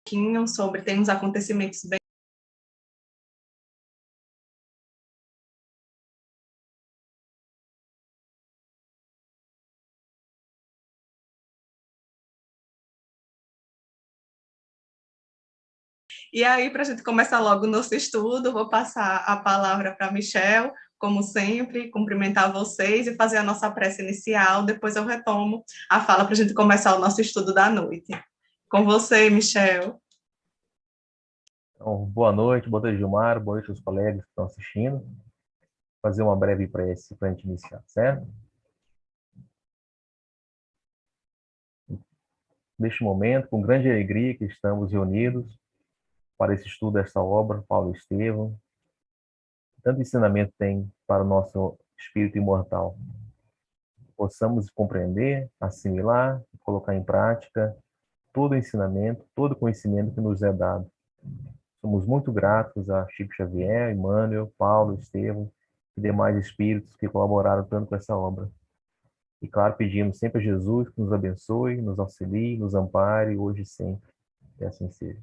pouquinho sobre, tem uns acontecimentos bem. E aí, para a gente começar logo o nosso estudo, vou passar a palavra para a Michelle, como sempre, cumprimentar vocês e fazer a nossa prece inicial. Depois eu retomo a fala para a gente começar o nosso estudo da noite. Com você, Michelle. Então, boa noite, Gilmar, boa noite aos colegas que estão assistindo. Vou fazer uma breve prece para a gente iniciar, certo? Neste momento, com grande alegria que estamos reunidos para esse estudo desta obra, Paulo e Estevão. Tanto ensinamento tem para o nosso espírito imortal. Possamos compreender, assimilar, colocar em prática todo o ensinamento, todo o conhecimento que nos é dado. Somos muito gratos a Chico Xavier, Emmanuel, Paulo, Estevão e demais espíritos que colaboraram tanto com essa obra. E claro, pedimos sempre a Jesus que nos abençoe, nos auxilie, nos ampare, hoje e sempre. Que assim seja.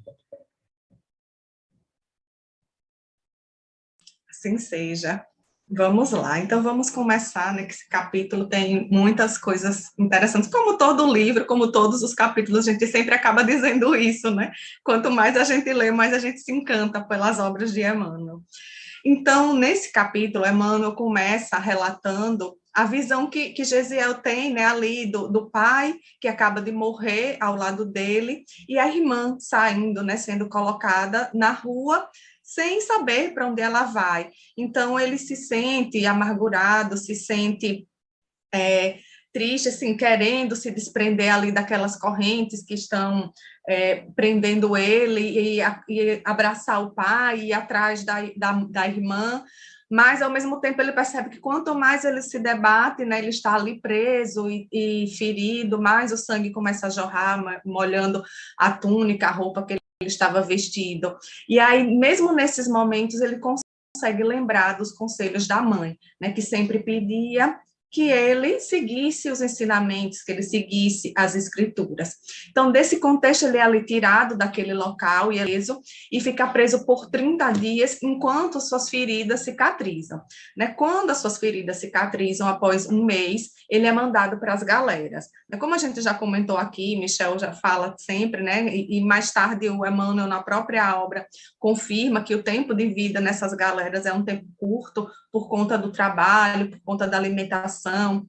Assim seja. Vamos lá, então vamos começar, né, que esse capítulo tem muitas coisas interessantes, como todo livro, como todos os capítulos, a gente sempre acaba dizendo isso, né? Quanto mais a gente lê, mais a gente se encanta pelas obras de Emmanuel. Então, nesse capítulo, Emmanuel começa relatando a visão que Gesiel tem, né, ali do pai, que acaba de morrer ao lado dele, e a irmã saindo, né, sendo colocada na rua, sem saber para onde ela vai. Então, ele se sente amargurado, se sente triste, assim, querendo se desprender ali daquelas correntes que estão prendendo ele e abraçar o pai, e ir atrás da irmã, mas, ao mesmo tempo, ele percebe que quanto mais ele se debate, né, ele está ali preso e ferido, mais o sangue começa a jorrar, molhando a túnica, a roupa que ele estava vestido. E aí, mesmo nesses momentos, ele consegue lembrar dos conselhos da mãe, né, que sempre pedia que ele seguisse os ensinamentos, que ele seguisse as escrituras. Então, desse contexto, ele é ali tirado daquele local e é preso, e fica preso por 30 dias, enquanto suas feridas cicatrizam. Né? Quando as suas feridas cicatrizam, após um mês, ele é mandado para as galeras. Como a gente já comentou aqui, Michel já fala sempre, né? E mais tarde o Emmanuel, na própria obra, confirma que o tempo de vida nessas galeras é um tempo curto, por conta do trabalho, por conta da alimentação,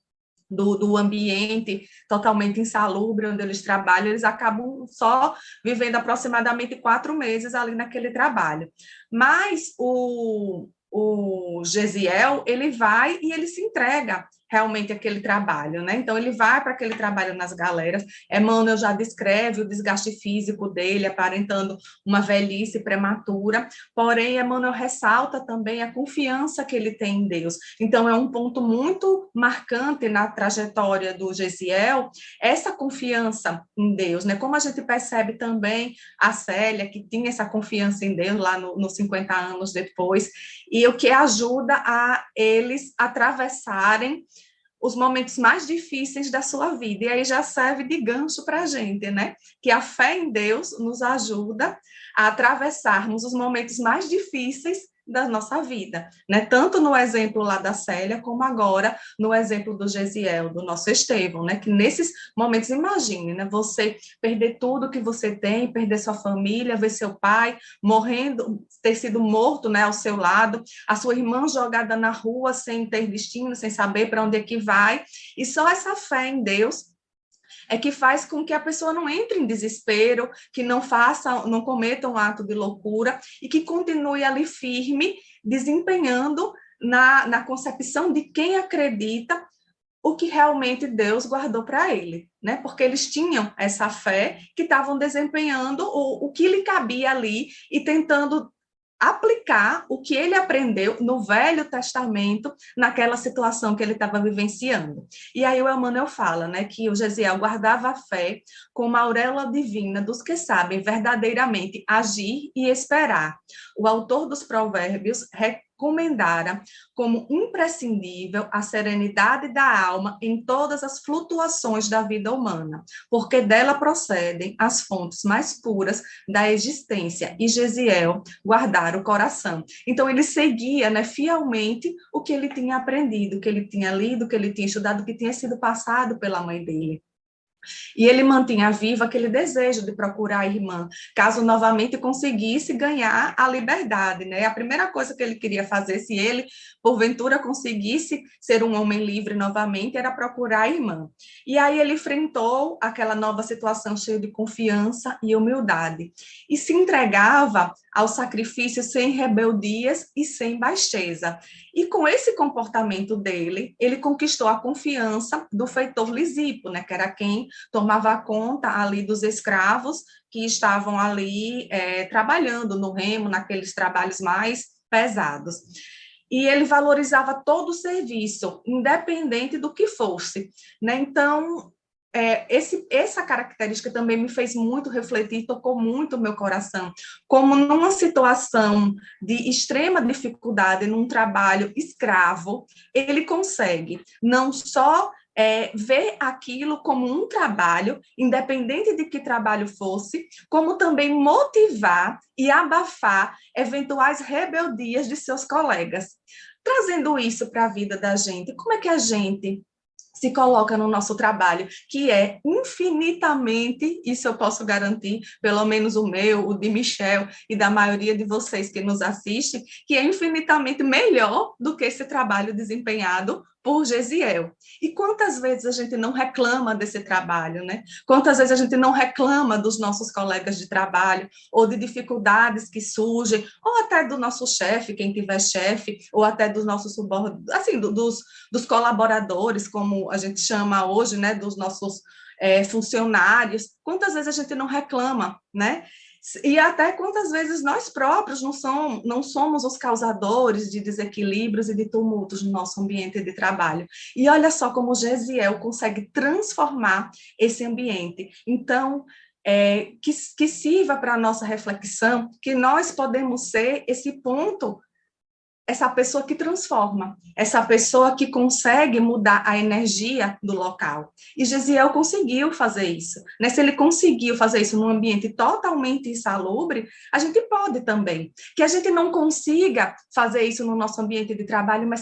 do ambiente totalmente insalubre onde eles trabalham, eles acabam só vivendo aproximadamente 4 meses ali naquele trabalho. Mas o Gesiel, ele vai e ele se entrega realmente aquele trabalho, né? Então, ele vai para aquele trabalho nas galeras. Emmanuel já descreve o desgaste físico dele, aparentando uma velhice prematura, porém, Emmanuel ressalta também a confiança que ele tem em Deus. Então, é um ponto muito marcante na trajetória do Gesiel, essa confiança em Deus, né? Como a gente percebe também a Célia, que tinha essa confiança em Deus lá nos 50 anos depois, e o que ajuda a eles atravessarem os momentos mais difíceis da sua vida. E aí já serve de gancho para a gente, né? Que a fé em Deus nos ajuda a atravessarmos os momentos mais difíceis da nossa vida, né? Tanto no exemplo lá da Célia, como agora no exemplo do Gesiel, do nosso Estevão, né? Que nesses momentos, imagine, né? Você perder tudo que você tem, perder sua família, ver seu pai morrendo, ter sido morto, né, ao seu lado, a sua irmã jogada na rua sem ter destino, sem saber para onde é que vai, e só essa fé em Deus é que faz com que a pessoa não entre em desespero, que não faça, não cometa um ato de loucura e que continue ali firme, desempenhando na concepção de quem acredita o que realmente Deus guardou para ele, né? Porque eles tinham essa fé, que estavam desempenhando o que lhe cabia ali e tentando aplicar o que ele aprendeu no Velho Testamento naquela situação que ele estava vivenciando. E aí o Emmanuel fala, né, que o Gesiel guardava a fé como a auréola divina dos que sabem verdadeiramente agir e esperar. O autor dos Provérbios recomendara como imprescindível a serenidade da alma em todas as flutuações da vida humana, porque dela procedem as fontes mais puras da existência, e Gesiel guardara o coração. Então, ele seguia, né, fielmente o que ele tinha aprendido, o que ele tinha lido, o que ele tinha estudado, o que tinha sido passado pela mãe dele. E ele mantinha vivo aquele desejo de procurar a irmã, caso novamente conseguisse ganhar a liberdade, né? A primeira coisa que ele queria fazer, se ele, porventura, conseguisse ser um homem livre novamente, era procurar a irmã. E aí ele enfrentou aquela nova situação cheia de confiança e humildade, e se entregava ao sacrifício sem rebeldias e sem baixeza. E com esse comportamento dele, ele conquistou a confiança do feitor Lisipo, né, que era quem tomava conta ali dos escravos que estavam ali trabalhando no remo, naqueles trabalhos mais pesados. E ele valorizava todo o serviço, independente do que fosse, né? Então, essa característica também me fez muito refletir, tocou muito o meu coração, como numa situação de extrema dificuldade, num trabalho escravo, ele consegue não só ver aquilo como um trabalho, independente de que trabalho fosse, como também motivar e abafar eventuais rebeldias de seus colegas. Trazendo isso para a vida da gente, como é que a gente se coloca no nosso trabalho, que é infinitamente, isso eu posso garantir, pelo menos o meu, o de Michel e da maioria de vocês que nos assistem, que é infinitamente melhor do que esse trabalho desempenhado por Gesiel. E quantas vezes a gente não reclama desse trabalho, né? Quantas vezes a gente não reclama dos nossos colegas de trabalho, ou de dificuldades que surgem, ou até do nosso chefe, quem tiver chefe, ou até dos nossos subordinados, assim, dos colaboradores, como a gente chama hoje, né, dos nossos funcionários. Quantas vezes a gente não reclama, né? E até quantas vezes nós próprios não somos os causadores de desequilíbrios e de tumultos no nosso ambiente de trabalho. E olha só como Gesiel consegue transformar esse ambiente. Então, que sirva para a nossa reflexão, que nós podemos ser esse ponto, essa pessoa que transforma, essa pessoa que consegue mudar a energia do local. E Gesiel conseguiu fazer isso, né? Se ele conseguiu fazer isso num ambiente totalmente insalubre, a gente pode também. Que a gente não consiga fazer isso no nosso ambiente de trabalho, mas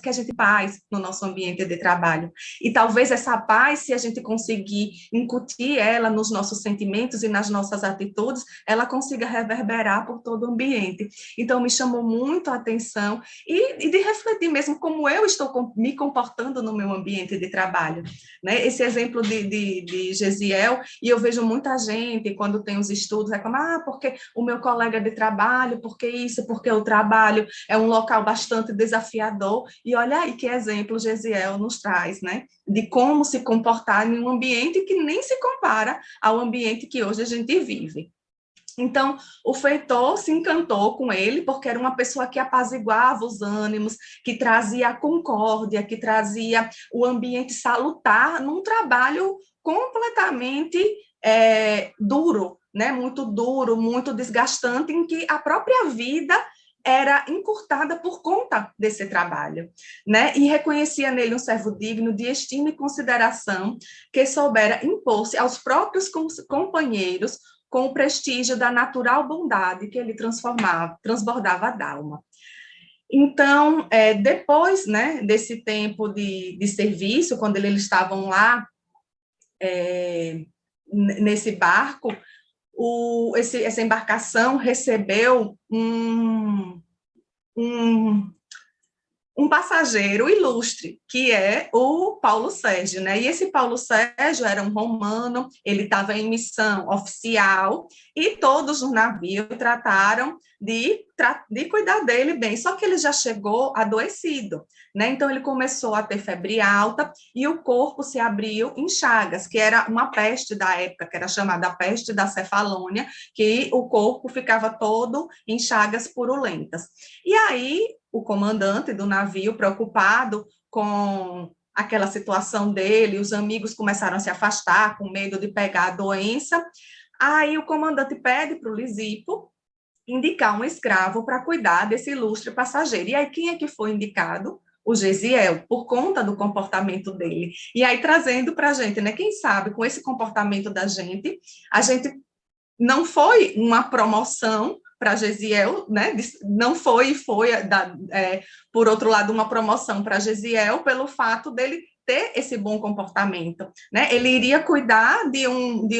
que a gente paz no nosso ambiente de trabalho. E talvez essa paz, se a gente conseguir incutir ela nos nossos sentimentos e nas nossas atitudes, ela consiga reverberar por todo o ambiente. Então, me chamou muito a atenção e de refletir mesmo como eu estou me comportando no meu ambiente de trabalho. Né? Esse exemplo de Gesiel, e eu vejo muita gente, quando tem os estudos, reclamar, porque o meu colega de trabalho, porque isso, porque o trabalho é um local bastante desafiador. E olha aí que exemplo Gesiel nos traz, né? De como se comportar em um ambiente que nem se compara ao ambiente que hoje a gente vive. Então, o feitor se encantou com ele, porque era uma pessoa que apaziguava os ânimos, que trazia a concórdia, que trazia o ambiente salutar num trabalho completamente duro, né? Muito duro, muito desgastante, em que a própria vida era encurtada por conta desse trabalho, né? E reconhecia nele um servo digno de estima e consideração, que soubera impor-se aos próprios companheiros com o prestígio da natural bondade que ele transbordava da alma. Então, depois, né, desse tempo de serviço, quando eles estavam lá nesse barco, essa embarcação recebeu um passageiro ilustre, que é o Paulo Sérgio, né? E esse Paulo Sérgio era um romano, ele estava em missão oficial, e todos no navio trataram de cuidar dele bem, só que ele já chegou adoecido, né? Então ele começou a ter febre alta e o corpo se abriu em chagas, que era uma peste da época, que era chamada peste da Cefalônia, que o corpo ficava todo em chagas purulentas. E aí o comandante do navio, preocupado com aquela situação dele, os amigos começaram a se afastar com medo de pegar a doença. Aí o comandante pede para o Lisipo indicar um escravo para cuidar desse ilustre passageiro. E aí, quem é que foi indicado? O Gesiel, por conta do comportamento dele. E aí, trazendo para a gente, né? Quem sabe, com esse comportamento da gente, a gente não foi uma promoção para Gesiel, né? Não foi, por outro lado, uma promoção para Gesiel pelo fato dele ter esse bom comportamento, né? Ele iria cuidar de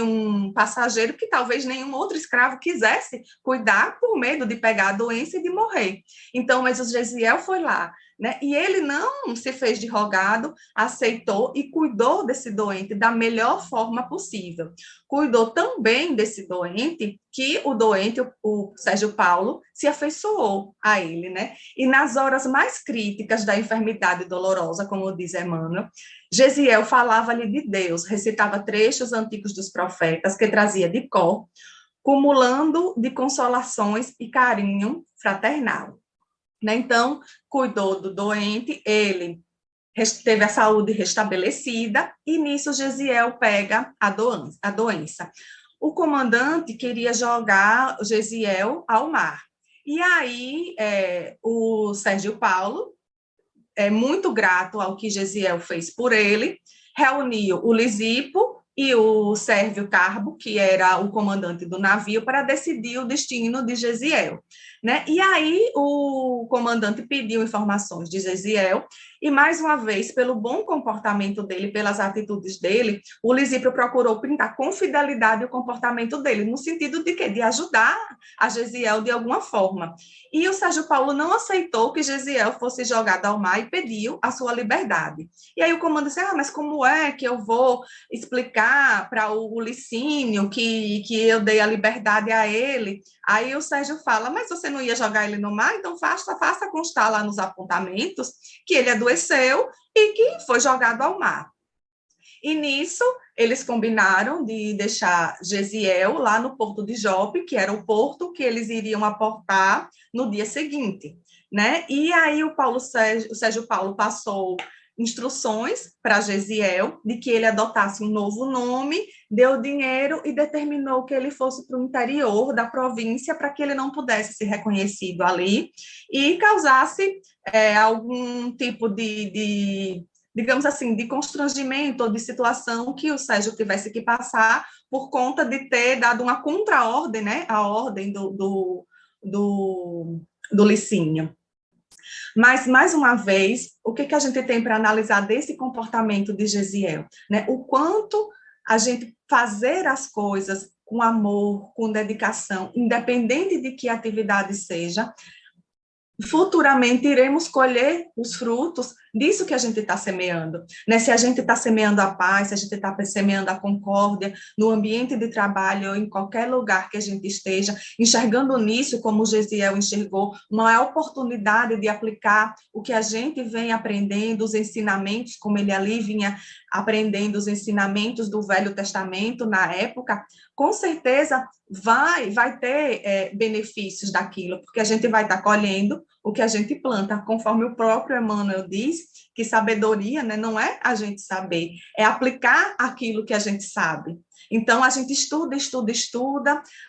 um passageiro que talvez nenhum outro escravo quisesse cuidar por medo de pegar a doença e de morrer. Então, mas o Gesiel foi lá, né? E ele não se fez de rogado, aceitou e cuidou desse doente da melhor forma possível. Cuidou tão bem desse doente que o doente, o Sérgio Paulo, se afeiçoou a ele, né? E nas horas mais críticas da enfermidade dolorosa, como diz Emmanuel, Gesiel falava-lhe de Deus, recitava trechos antigos dos profetas que trazia de cor, cumulando de consolações e carinho fraternal. Né? Então, cuidou do doente, ele teve a saúde restabelecida, e nisso Gesiel pega a doença. O comandante queria jogar Gesiel ao mar. E aí, o Sérgio Paulo, muito grato ao que Gesiel fez por ele, reuniu o Lisipo e o Sérvio Carbo, que era o comandante do navio, para decidir o destino de Gesiel. Né? E aí o comandante pediu informações de Gesiel, e mais uma vez, pelo bom comportamento dele, pelas atitudes dele, o Lisípio procurou pintar com fidelidade o comportamento dele, no sentido de quê? De ajudar a Gesiel de alguma forma. E o Sérgio Paulo não aceitou que Gesiel fosse jogado ao mar e pediu a sua liberdade. E aí o comandante disse, mas como é que eu vou explicar para o Licínio que eu dei a liberdade a ele? Aí o Sérgio fala, mas você não ia jogar ele no mar? Então faça constar lá nos apontamentos que ele adoeceu e que foi jogado ao mar. E nisso, eles combinaram de deixar Gesiel lá no porto de Jope, que era o porto que eles iriam aportar no dia seguinte, né? E aí o Sérgio Paulo passou instruções para Gesiel de que ele adotasse um novo nome, deu dinheiro e determinou que ele fosse para o interior da província para que ele não pudesse ser reconhecido ali e causasse algum tipo digamos assim, de constrangimento ou de situação que o Sérgio tivesse que passar por conta de ter dado uma contra-ordem, né, a ordem do Licínio. Mas, mais uma vez, o que a gente tem para analisar desse comportamento de Gesiel? Né? O quanto a gente fazer as coisas com amor, com dedicação, independente de que atividade seja, futuramente iremos colher os frutos disso que a gente está semeando, né? Se a gente está semeando a paz, se a gente está semeando a concórdia no ambiente de trabalho ou em qualquer lugar que a gente esteja, enxergando nisso, como o Gesiel enxergou, uma oportunidade de aplicar o que a gente vem aprendendo, os ensinamentos, como ele ali vinha aprendendo os ensinamentos do Velho Testamento na época, com certeza vai ter benefícios daquilo, porque a gente vai estar colhendo o que a gente planta, conforme o próprio Emmanuel diz, que sabedoria, né, não é a gente saber, é aplicar aquilo que a gente sabe. Então, a gente estuda,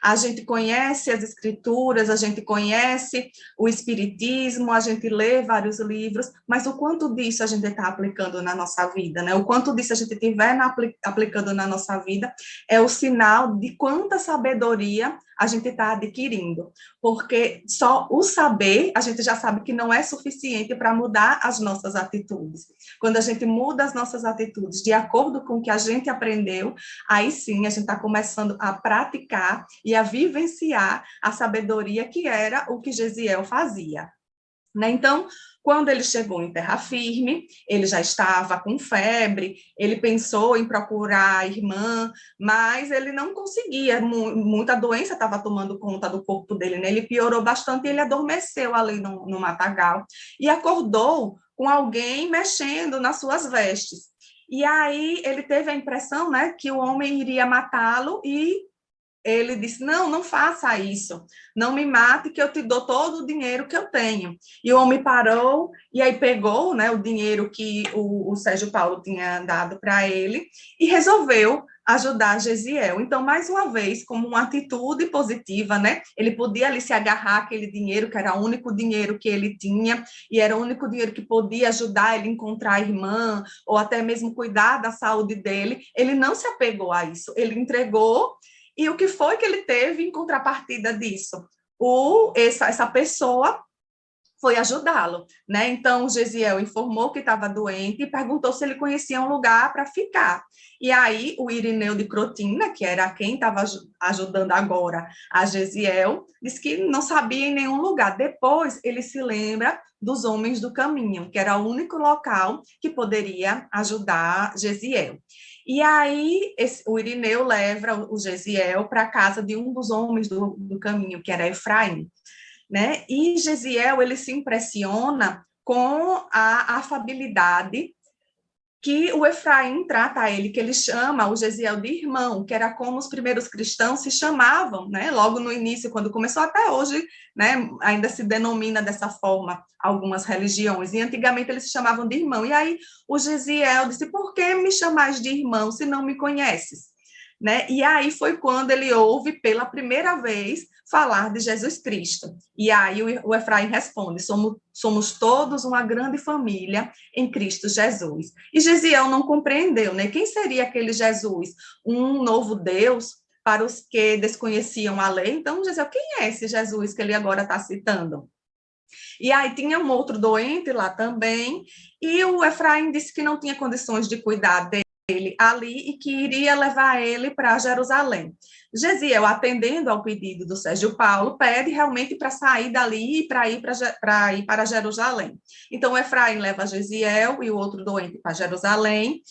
a gente conhece as escrituras, a gente conhece o espiritismo, a gente lê vários livros, mas o quanto disso a gente está aplicando na nossa vida, né? O quanto disso a gente estiver aplicando na nossa vida é o sinal de quanta sabedoria a gente está adquirindo, porque só o saber, a gente já sabe que não é suficiente para mudar as nossas atitudes. Quando a gente muda as nossas atitudes de acordo com o que a gente aprendeu, aí sim a gente está começando a praticar e a vivenciar a sabedoria que era o que Gesiel fazia. Né? Então, quando ele chegou em terra firme, ele já estava com febre, ele pensou em procurar a irmã, mas ele não conseguia, muita doença estava tomando conta do corpo dele, né? Ele piorou bastante e ele adormeceu ali no matagal e acordou com alguém mexendo nas suas vestes. E aí ele teve a impressão, né, que o homem iria matá-lo e ele disse, não faça isso, não me mate que eu te dou todo o dinheiro que eu tenho. E o homem parou e aí pegou, né, o dinheiro que o Sérgio Paulo tinha dado para ele e resolveu ajudar Gesiel. Então, mais uma vez, como uma atitude positiva, né? Ele podia ali se agarrar àquele dinheiro, que era o único dinheiro que ele tinha, e era o único dinheiro que podia ajudar ele a encontrar a irmã, ou até mesmo cuidar da saúde dele. Ele não se apegou a isso, ele entregou, e o que foi que ele teve em contrapartida disso? Essa pessoa foi ajudá-lo, né? Então, o Gesiel informou que estava doente e perguntou se ele conhecia um lugar para ficar. E aí, o Irineu de Crotina, que era quem estava ajudando agora a Gesiel, disse que não sabia em nenhum lugar. Depois, ele se lembra dos Homens do Caminho, que era o único local que poderia ajudar Gesiel. E aí, o Irineu leva o Gesiel para a casa de um dos homens do caminho, que era Efraim, né? E Gesiel, ele se impressiona com a afabilidade que o Efraim trata a ele, que ele chama o Gesiel de irmão, que era como os primeiros cristãos se chamavam, né? Logo no início, quando começou, até hoje, né? Ainda se denomina dessa forma algumas religiões, e antigamente eles se chamavam de irmão. E aí o Gesiel disse, por que me chamais de irmão se não me conheces? Né? E aí foi quando ele ouve pela primeira vez falar de Jesus Cristo. E aí o Efraim responde, somos todos uma grande família em Cristo Jesus. E Gesiel não compreendeu, né? Quem seria aquele Jesus? Um novo Deus para os que desconheciam a lei? Então, Gesiel, quem é esse Jesus que ele agora está citando? E aí tinha um outro doente lá também, e o Efraim disse que não tinha condições de cuidar dele ali e que iria levar ele para Jerusalém. Gesiel, atendendo ao pedido do Sérgio Paulo, pede realmente para sair dali e para ir para Jerusalém. Então, Efraim leva Gesiel e o outro doente para Jerusalém.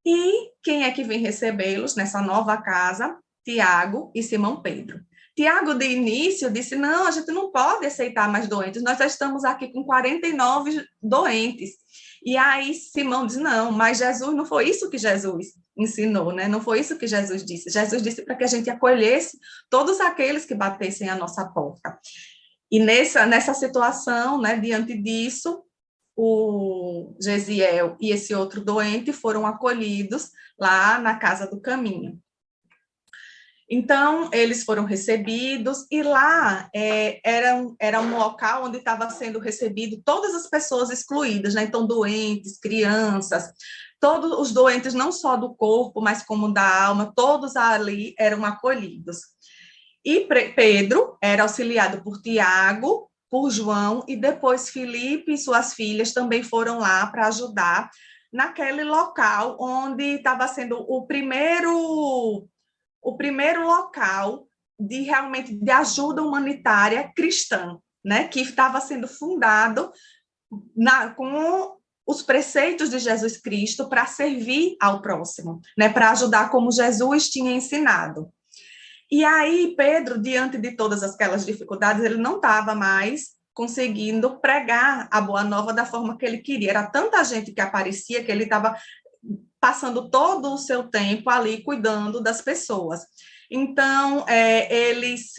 E quem é que vem recebê-los nessa nova casa? Tiago e Simão Pedro. Tiago, de início, disse, não, a gente não pode aceitar mais doentes, nós já estamos aqui com 49 doentes. E aí Simão diz, não, mas Jesus, não foi isso que Jesus ensinou, né? Não foi isso que Jesus disse. Jesus disse para que a gente acolhesse todos aqueles que batessem a nossa porta. E nessa situação, né, diante disso, o Gesiel e esse outro doente foram acolhidos lá na Casa do Caminho. Então, eles foram recebidos, e lá era um local onde estava sendo recebido todas as pessoas excluídas, né? Então, doentes, crianças, todos os doentes, não só do corpo, mas como da alma, todos ali eram acolhidos. E Pedro era auxiliado por Tiago, por João, e depois Filipe e suas filhas também foram lá para ajudar naquele local onde estava sendo o primeiro local de realmente de ajuda humanitária cristã, né, que estava sendo fundado com os preceitos de Jesus Cristo para servir ao próximo, né, para ajudar como Jesus tinha ensinado. E aí Pedro, diante de todas aquelas dificuldades, ele não estava mais conseguindo pregar a boa nova da forma que ele queria. Era tanta gente que aparecia que ele estava passando todo o seu tempo ali cuidando das pessoas. Então, eles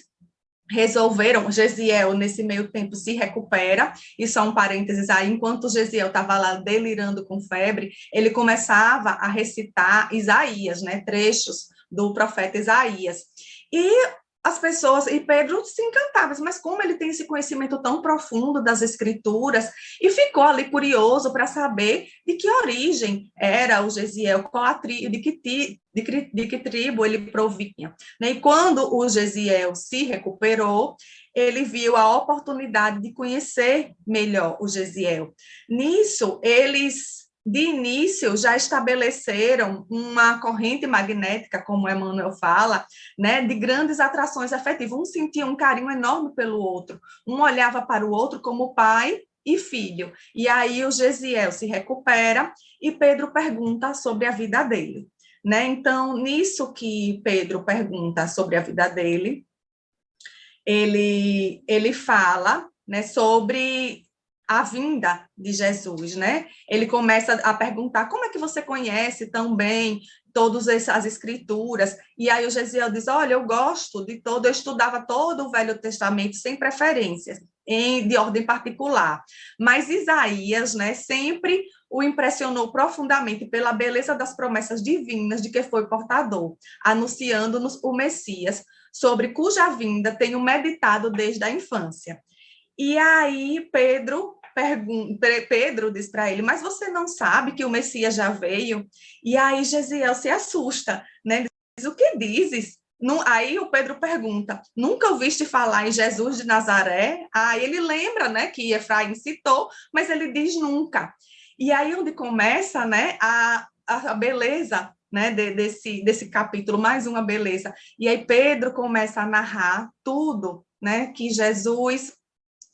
resolveram, Gesiel, nesse meio tempo, se recupera, e só um parênteses aí, enquanto Gesiel estava lá delirando com febre, ele começava a recitar Isaías, né, trechos do profeta Isaías. E as pessoas, e Pedro se encantava, mas como ele tem esse conhecimento tão profundo das escrituras, e ficou ali curioso para saber de que origem era o Gesiel, qual a de que tribo ele provinha. E quando o Gesiel se recuperou, ele viu a oportunidade de conhecer melhor o Gesiel. Nisso, eles de início já estabeleceram uma corrente magnética, como Emmanuel fala, né, de grandes atrações afetivas. Um sentia um carinho enorme pelo outro, um olhava para o outro como pai e filho. E aí o Gesiel se recupera e Pedro pergunta sobre a vida dele, né? Então, nisso que Pedro pergunta sobre a vida dele, ele fala, né, sobre a vinda de Jesus, né? Ele começa a perguntar, como é que você conhece tão bem todas essas escrituras? E aí o Gesiel diz, olha, eu gosto de todo, eu estudava todo o Velho Testamento sem preferências. de ordem particular. Mas Isaías, né, sempre o impressionou profundamente pela beleza das promessas divinas de que foi portador, anunciando-nos o Messias, sobre cuja vinda tenho meditado desde a infância. E aí Pedro diz para ele, mas você não sabe que o Messias já veio? E aí Gesiel se assusta, né? Diz, o que dizes? Aí o Pedro pergunta, nunca ouviste falar em Jesus de Nazaré? Aí ele lembra, né, que Efraim citou, mas ele diz nunca. E aí onde começa, né, a beleza, né, desse capítulo, mais uma beleza. E aí Pedro começa a narrar tudo, né, que Jesus,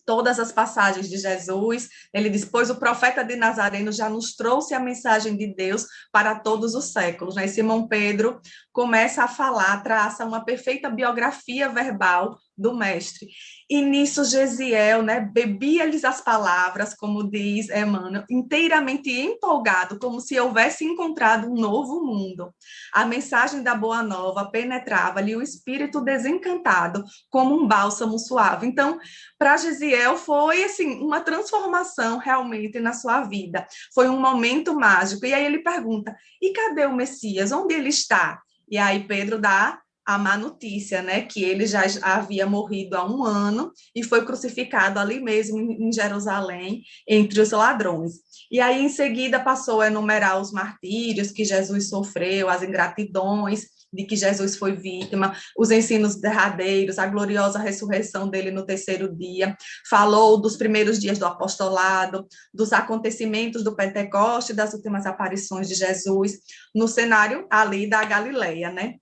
todas as passagens de Jesus, ele diz, pois o profeta de Nazareno já nos trouxe a mensagem de Deus para todos os séculos, né? E Simão Pedro começa a falar, traça uma perfeita biografia verbal do mestre. E nisso Gesiel, né, bebia-lhes as palavras, como diz Emmanuel, inteiramente empolgado, como se houvesse encontrado um novo mundo. A mensagem da Boa Nova penetrava-lhe o espírito desencantado, como um bálsamo suave. Então, para Gesiel foi assim uma transformação realmente na sua vida. Foi um momento mágico. E aí ele pergunta: "E cadê o Messias? Onde ele está?" E aí Pedro dá a má notícia, né, que ele já havia morrido há 1 ano e foi crucificado ali mesmo em Jerusalém, entre os ladrões. E aí, em seguida, passou a enumerar os martírios que Jesus sofreu, as ingratidões de que Jesus foi vítima, os ensinos derradeiros, a gloriosa ressurreição dele no 3º dia, falou dos primeiros dias do apostolado, dos acontecimentos do Pentecoste, das últimas aparições de Jesus, no cenário ali da Galileia, né?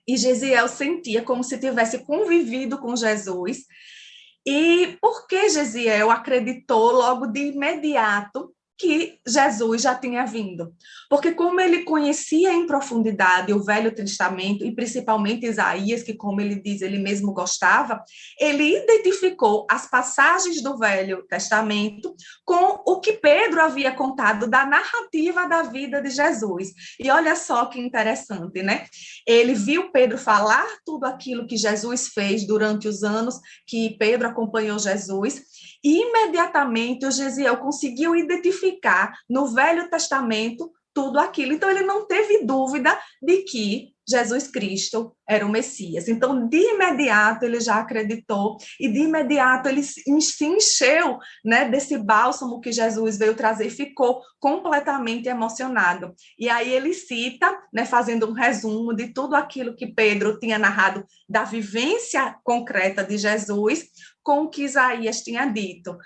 E Gesiel sentia como se tivesse convivido com Jesus. E por que Gesiel acreditou logo de imediato que Jesus já tinha vindo? Porque como ele conhecia em profundidade o Velho Testamento, e principalmente Isaías, que como ele diz, ele mesmo gostava, ele identificou as passagens do Velho Testamento com o que Pedro havia contado da narrativa da vida de Jesus. E olha só que interessante, né? Ele viu Pedro falar tudo aquilo que Jesus fez durante os anos que Pedro acompanhou Jesus, e imediatamente o Gesiel conseguiu identificar no Velho Testamento tudo aquilo. Então, ele não teve dúvida de que Jesus Cristo era o Messias. Então, de imediato, ele já acreditou e de imediato ele se encheu, né, desse bálsamo que Jesus veio trazer e ficou completamente emocionado. E aí ele cita, né, fazendo um resumo de tudo aquilo que Pedro tinha narrado da vivência concreta de Jesus, com o que Isaías tinha dito,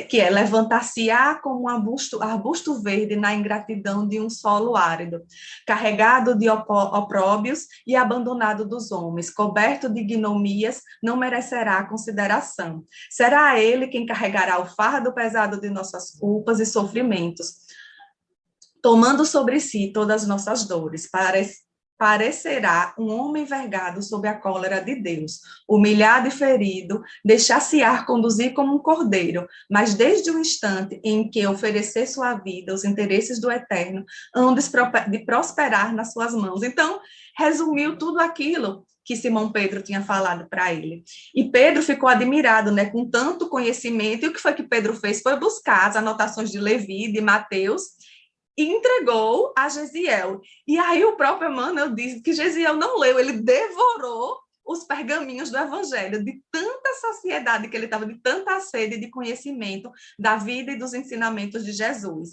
que é levantar-se-á como um arbusto verde na ingratidão de um solo árido, carregado de opróbios e abandonado dos homens, coberto de ignominias, não merecerá consideração. Será ele quem carregará o fardo pesado de nossas culpas e sofrimentos, tomando sobre si todas as nossas dores. Parecerá um homem vergado sob a cólera de Deus, humilhado e ferido, deixar-se-á conduzir como um cordeiro, mas desde o instante em que oferecer sua vida aos interesses do Eterno, hão de prosperar nas suas mãos. Então, resumiu tudo aquilo que Simão Pedro tinha falado para ele. E Pedro ficou admirado, né, com tanto conhecimento, e o que foi que Pedro fez? Foi buscar as anotações de Levi, de Mateus, e entregou a Gesiel. E aí o próprio Emmanuel diz que Gesiel não leu, ele devorou os pergaminhos do Evangelho, de tanta saciedade que ele estava, de tanta sede de conhecimento da vida e dos ensinamentos de Jesus.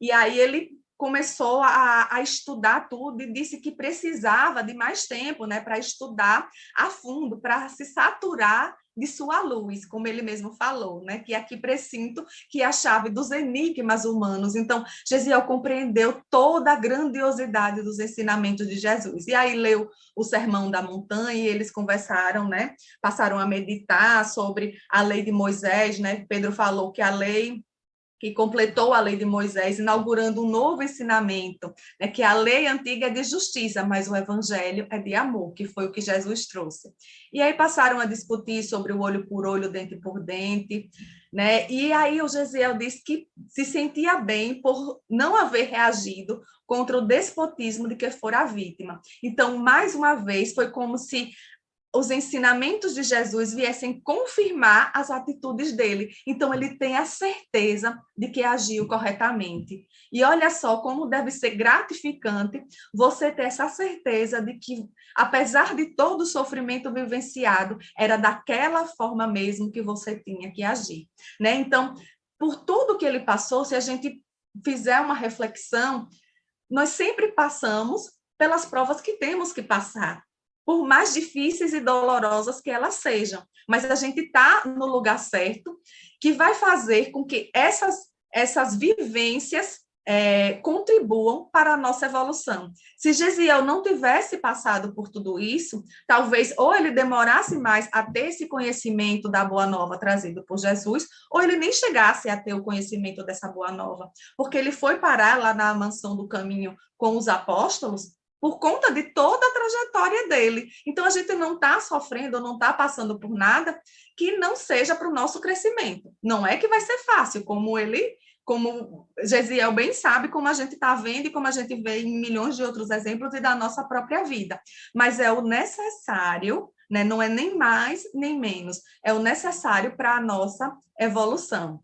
E aí ele começou a estudar tudo e disse que precisava de mais tempo, né, para estudar a fundo, para se saturar de sua luz, como ele mesmo falou, né, que aqui presinto que é a chave dos enigmas humanos. Então, Gesiel compreendeu toda a grandiosidade dos ensinamentos de Jesus. E aí leu o Sermão da Montanha e eles conversaram, né, passaram a meditar sobre a lei de Moisés, né? Pedro falou que a lei que completou a lei de Moisés, inaugurando um novo ensinamento, né, que a lei antiga é de justiça, mas o evangelho é de amor, que foi o que Jesus trouxe. E aí passaram a discutir sobre o olho por olho, dente por dente, né? E aí o Gesiel disse que se sentia bem por não haver reagido contra o despotismo de que fora a vítima. Então, mais uma vez, foi como se os ensinamentos de Jesus viessem confirmar as atitudes dele. Então, ele tem a certeza de que agiu corretamente. E olha só como deve ser gratificante você ter essa certeza de que, apesar de todo o sofrimento vivenciado, era daquela forma mesmo que você tinha que agir, né? Então, por tudo que ele passou, se a gente fizer uma reflexão, nós sempre passamos pelas provas que temos que passar, por mais difíceis e dolorosas que elas sejam. Mas a gente está no lugar certo, que vai fazer com que essas vivências contribuam para a nossa evolução. Se Gesiel não tivesse passado por tudo isso, talvez ou ele demorasse mais a ter esse conhecimento da Boa Nova trazido por Jesus, ou ele nem chegasse a ter o conhecimento dessa Boa Nova, porque ele foi parar lá na mansão do caminho com os apóstolos por conta de toda a trajetória dele. Então, a gente não está sofrendo, não está passando por nada que não seja para o nosso crescimento. Não é que vai ser fácil, como Gesiel bem sabe, como a gente está vendo e como a gente vê em milhões de outros exemplos e da nossa própria vida. Mas é o necessário, né? Não é nem mais nem menos, é o necessário para a nossa evolução.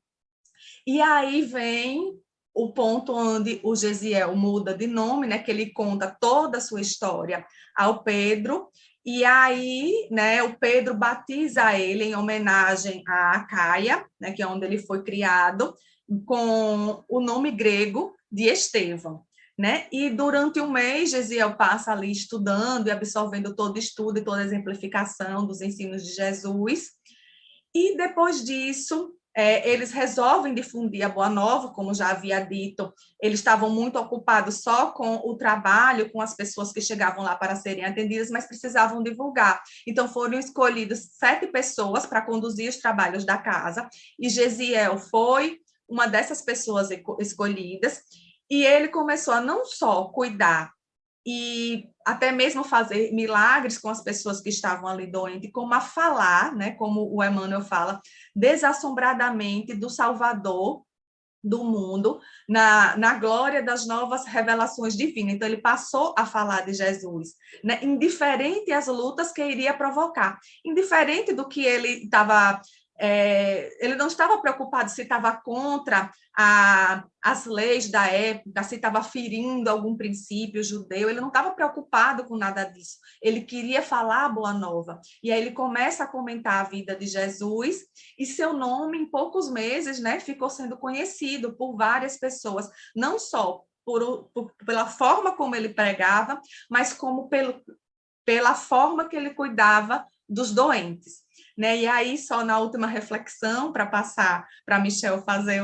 E aí vem o ponto onde o Gesiel muda de nome, né, que ele conta toda a sua história ao Pedro, e aí, né, o Pedro batiza ele em homenagem a Caia, né, que é onde ele foi criado, com o nome grego de Estevão. Né? E durante um mês, Gesiel passa ali estudando e absorvendo todo o estudo e toda a exemplificação dos ensinos de Jesus. E depois disso, eles resolvem difundir a Boa Nova, como já havia dito, eles estavam muito ocupados só com o trabalho, com as pessoas que chegavam lá para serem atendidas, mas precisavam divulgar. Então, foram escolhidas 7 pessoas para conduzir os trabalhos da casa, e Gesiel foi uma dessas pessoas escolhidas, e ele começou a não só cuidar e até mesmo fazer milagres com as pessoas que estavam ali doentes, como a falar, né, como o Emmanuel fala, desassombradamente do Salvador do mundo, na glória das novas revelações divinas. Então, ele passou a falar de Jesus, né, indiferente às lutas que iria provocar, indiferente do que ele estava... ele não estava preocupado se estava contra as leis da época, se estava ferindo algum princípio judeu, ele não estava preocupado com nada disso. Ele queria falar a boa nova. E aí ele começa a comentar a vida de Jesus, e seu nome, em poucos meses, né, ficou sendo conhecido por várias pessoas, não só pela forma como ele pregava, mas como pela forma que ele cuidava dos doentes. Né? E aí, só na última reflexão, para passar para Michel fazer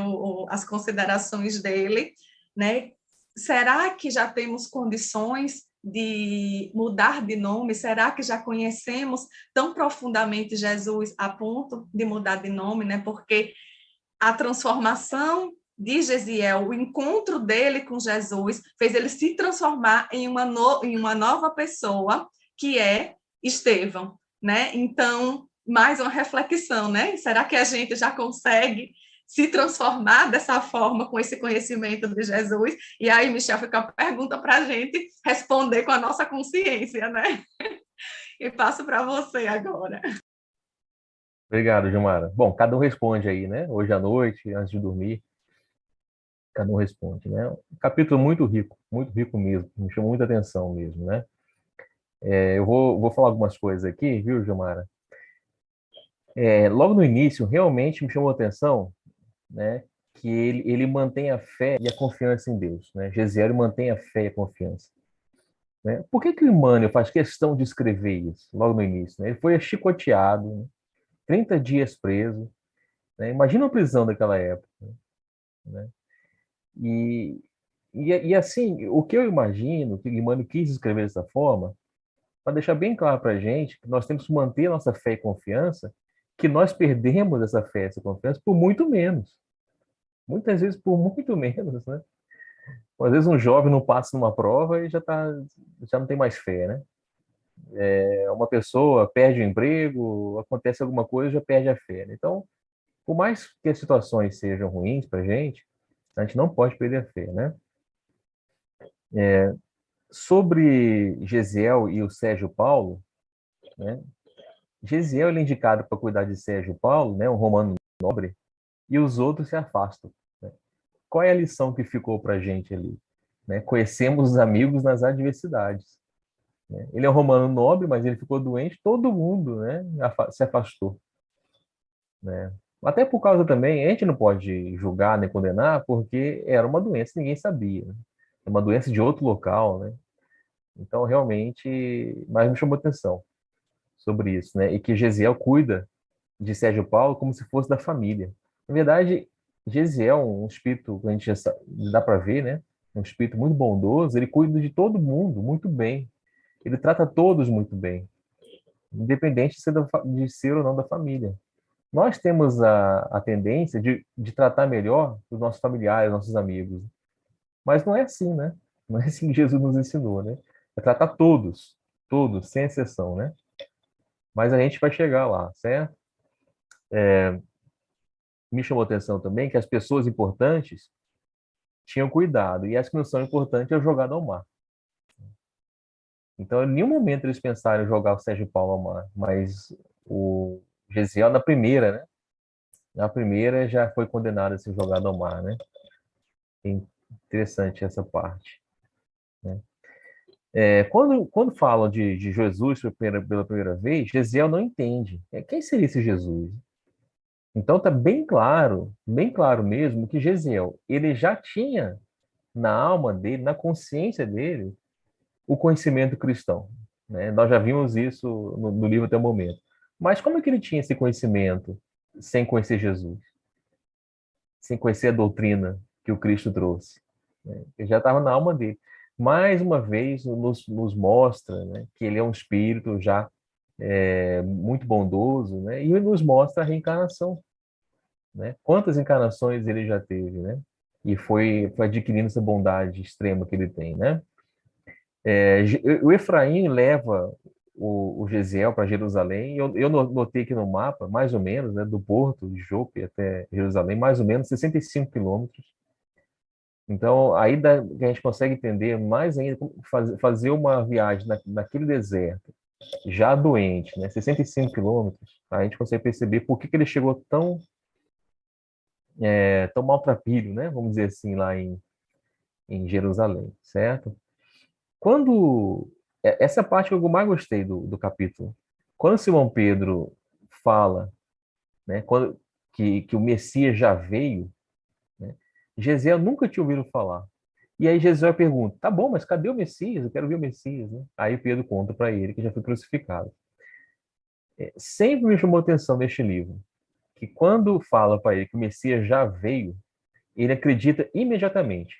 as considerações dele, né? Será que já temos condições de mudar de nome? Será que já conhecemos tão profundamente Jesus a ponto de mudar de nome? Né? Porque a transformação de Gesiel, o encontro dele com Jesus, fez ele se transformar em uma nova pessoa, que é Estevão, né? Então, mais uma reflexão, né? Será que a gente já consegue se transformar dessa forma com esse conhecimento de Jesus? E aí, Michel, fica a pergunta para a gente responder com a nossa consciência, né? E passo para você agora. Obrigado, Gilmara. Bom, cada um responde aí, né? Hoje à noite, antes de dormir, cada um responde, né? Um capítulo muito rico mesmo, me chamou muita atenção mesmo, né? Eu vou falar algumas coisas aqui, viu, Gilmara? Logo no início, realmente me chamou a atenção, né? Que ele mantém a fé e a confiança em Deus, né? Gesiel mantém a fé e a confiança. Né? Por que que o Emmanuel faz questão de escrever isso logo no início? Né? Ele foi chicoteado, né? 30 dias preso, né? Imagina a prisão daquela época, né? E, e assim, o que eu imagino que o Emmanuel quis escrever dessa forma, para deixar bem claro para a gente que nós temos que manter a nossa fé e confiança, que nós perdemos essa fé e essa confiança por muito menos. Muitas vezes por muito menos, né? Às vezes um jovem não passa numa prova e já não tem mais fé, né? Uma pessoa perde o emprego, acontece alguma coisa, já perde a fé. Né? Então, por mais que as situações sejam ruins para a gente não pode perder a fé, né? Sobre Gesiel e o Sérgio Paulo, né? Gesiel ele é indicado para cuidar de Sérgio Paulo, né, um romano nobre, e os outros se afastam, né? Qual é a lição que ficou para a gente ali? Né? Conhecemos os amigos nas adversidades. Né? Ele é um romano nobre, mas ele ficou doente, todo mundo, né, se afastou. Né? Até por causa também, a gente não pode julgar nem condenar, porque era uma doença que ninguém sabia. Né? É uma doença de outro local, né? Então, realmente, mas me chamou atenção sobre isso, né? E que Gesiel cuida de Sérgio Paulo como se fosse da família. Na verdade, Gesiel, um espírito, a gente já dá para ver, né? Um espírito muito bondoso, ele cuida de todo mundo muito bem. Ele trata todos muito bem, independente de ser ou não da família. Nós temos a tendência de tratar melhor os nossos familiares, nossos amigos. Mas não é assim, né? Não é assim que Jesus nos ensinou, né? É tratar todos, todos, sem exceção, né? Mas a gente vai chegar lá, certo? Me chamou a atenção também que as pessoas importantes tinham cuidado, e as que não são importantes é jogado ao mar. Então, em nenhum momento eles pensaram em jogar o Sérgio Paulo ao mar, mas o Gesiel, na primeira, né? Na primeira já foi condenado a ser jogado ao mar, né? É interessante essa parte, né? Quando falam de Jesus pela primeira vez, Gesiel não entende. Quem seria esse Jesus? Então está bem claro mesmo, que Gesiel, ele já tinha na alma dele, na consciência dele, o conhecimento cristão, né? Nós já vimos isso no livro até o momento. Mas como é que ele tinha esse conhecimento sem conhecer Jesus? Sem conhecer a doutrina que o Cristo trouxe, né? Ele já estava na alma dele. Mais uma vez, nos mostra, né, que ele é um espírito já muito bondoso, né? E nos mostra a reencarnação, né? Quantas encarnações ele já teve, né? E foi adquirindo essa bondade extrema que ele tem, né? O Efraim leva o Gesiel para Jerusalém. Eu notei aqui no mapa, mais ou menos, né, do porto de Jope até Jerusalém, mais ou menos 65 quilômetros. Então, aí que a gente consegue entender mais ainda, fazer uma viagem naquele deserto, já doente, né, 65 quilômetros, a gente consegue perceber por que ele chegou tão maltrapilho, né, vamos dizer assim, lá em Jerusalém, certo? Essa parte que eu mais gostei do capítulo, quando Simão Pedro fala, né, que o Messias já veio, né, Gesiel nunca tinha ouvido falar. E aí Gesiel pergunta: tá bom, mas cadê o Messias? Eu quero ver o Messias, né? Aí Pedro conta para ele que já foi crucificado. Sempre me chamou atenção neste livro que quando fala para ele que o Messias já veio, ele acredita imediatamente.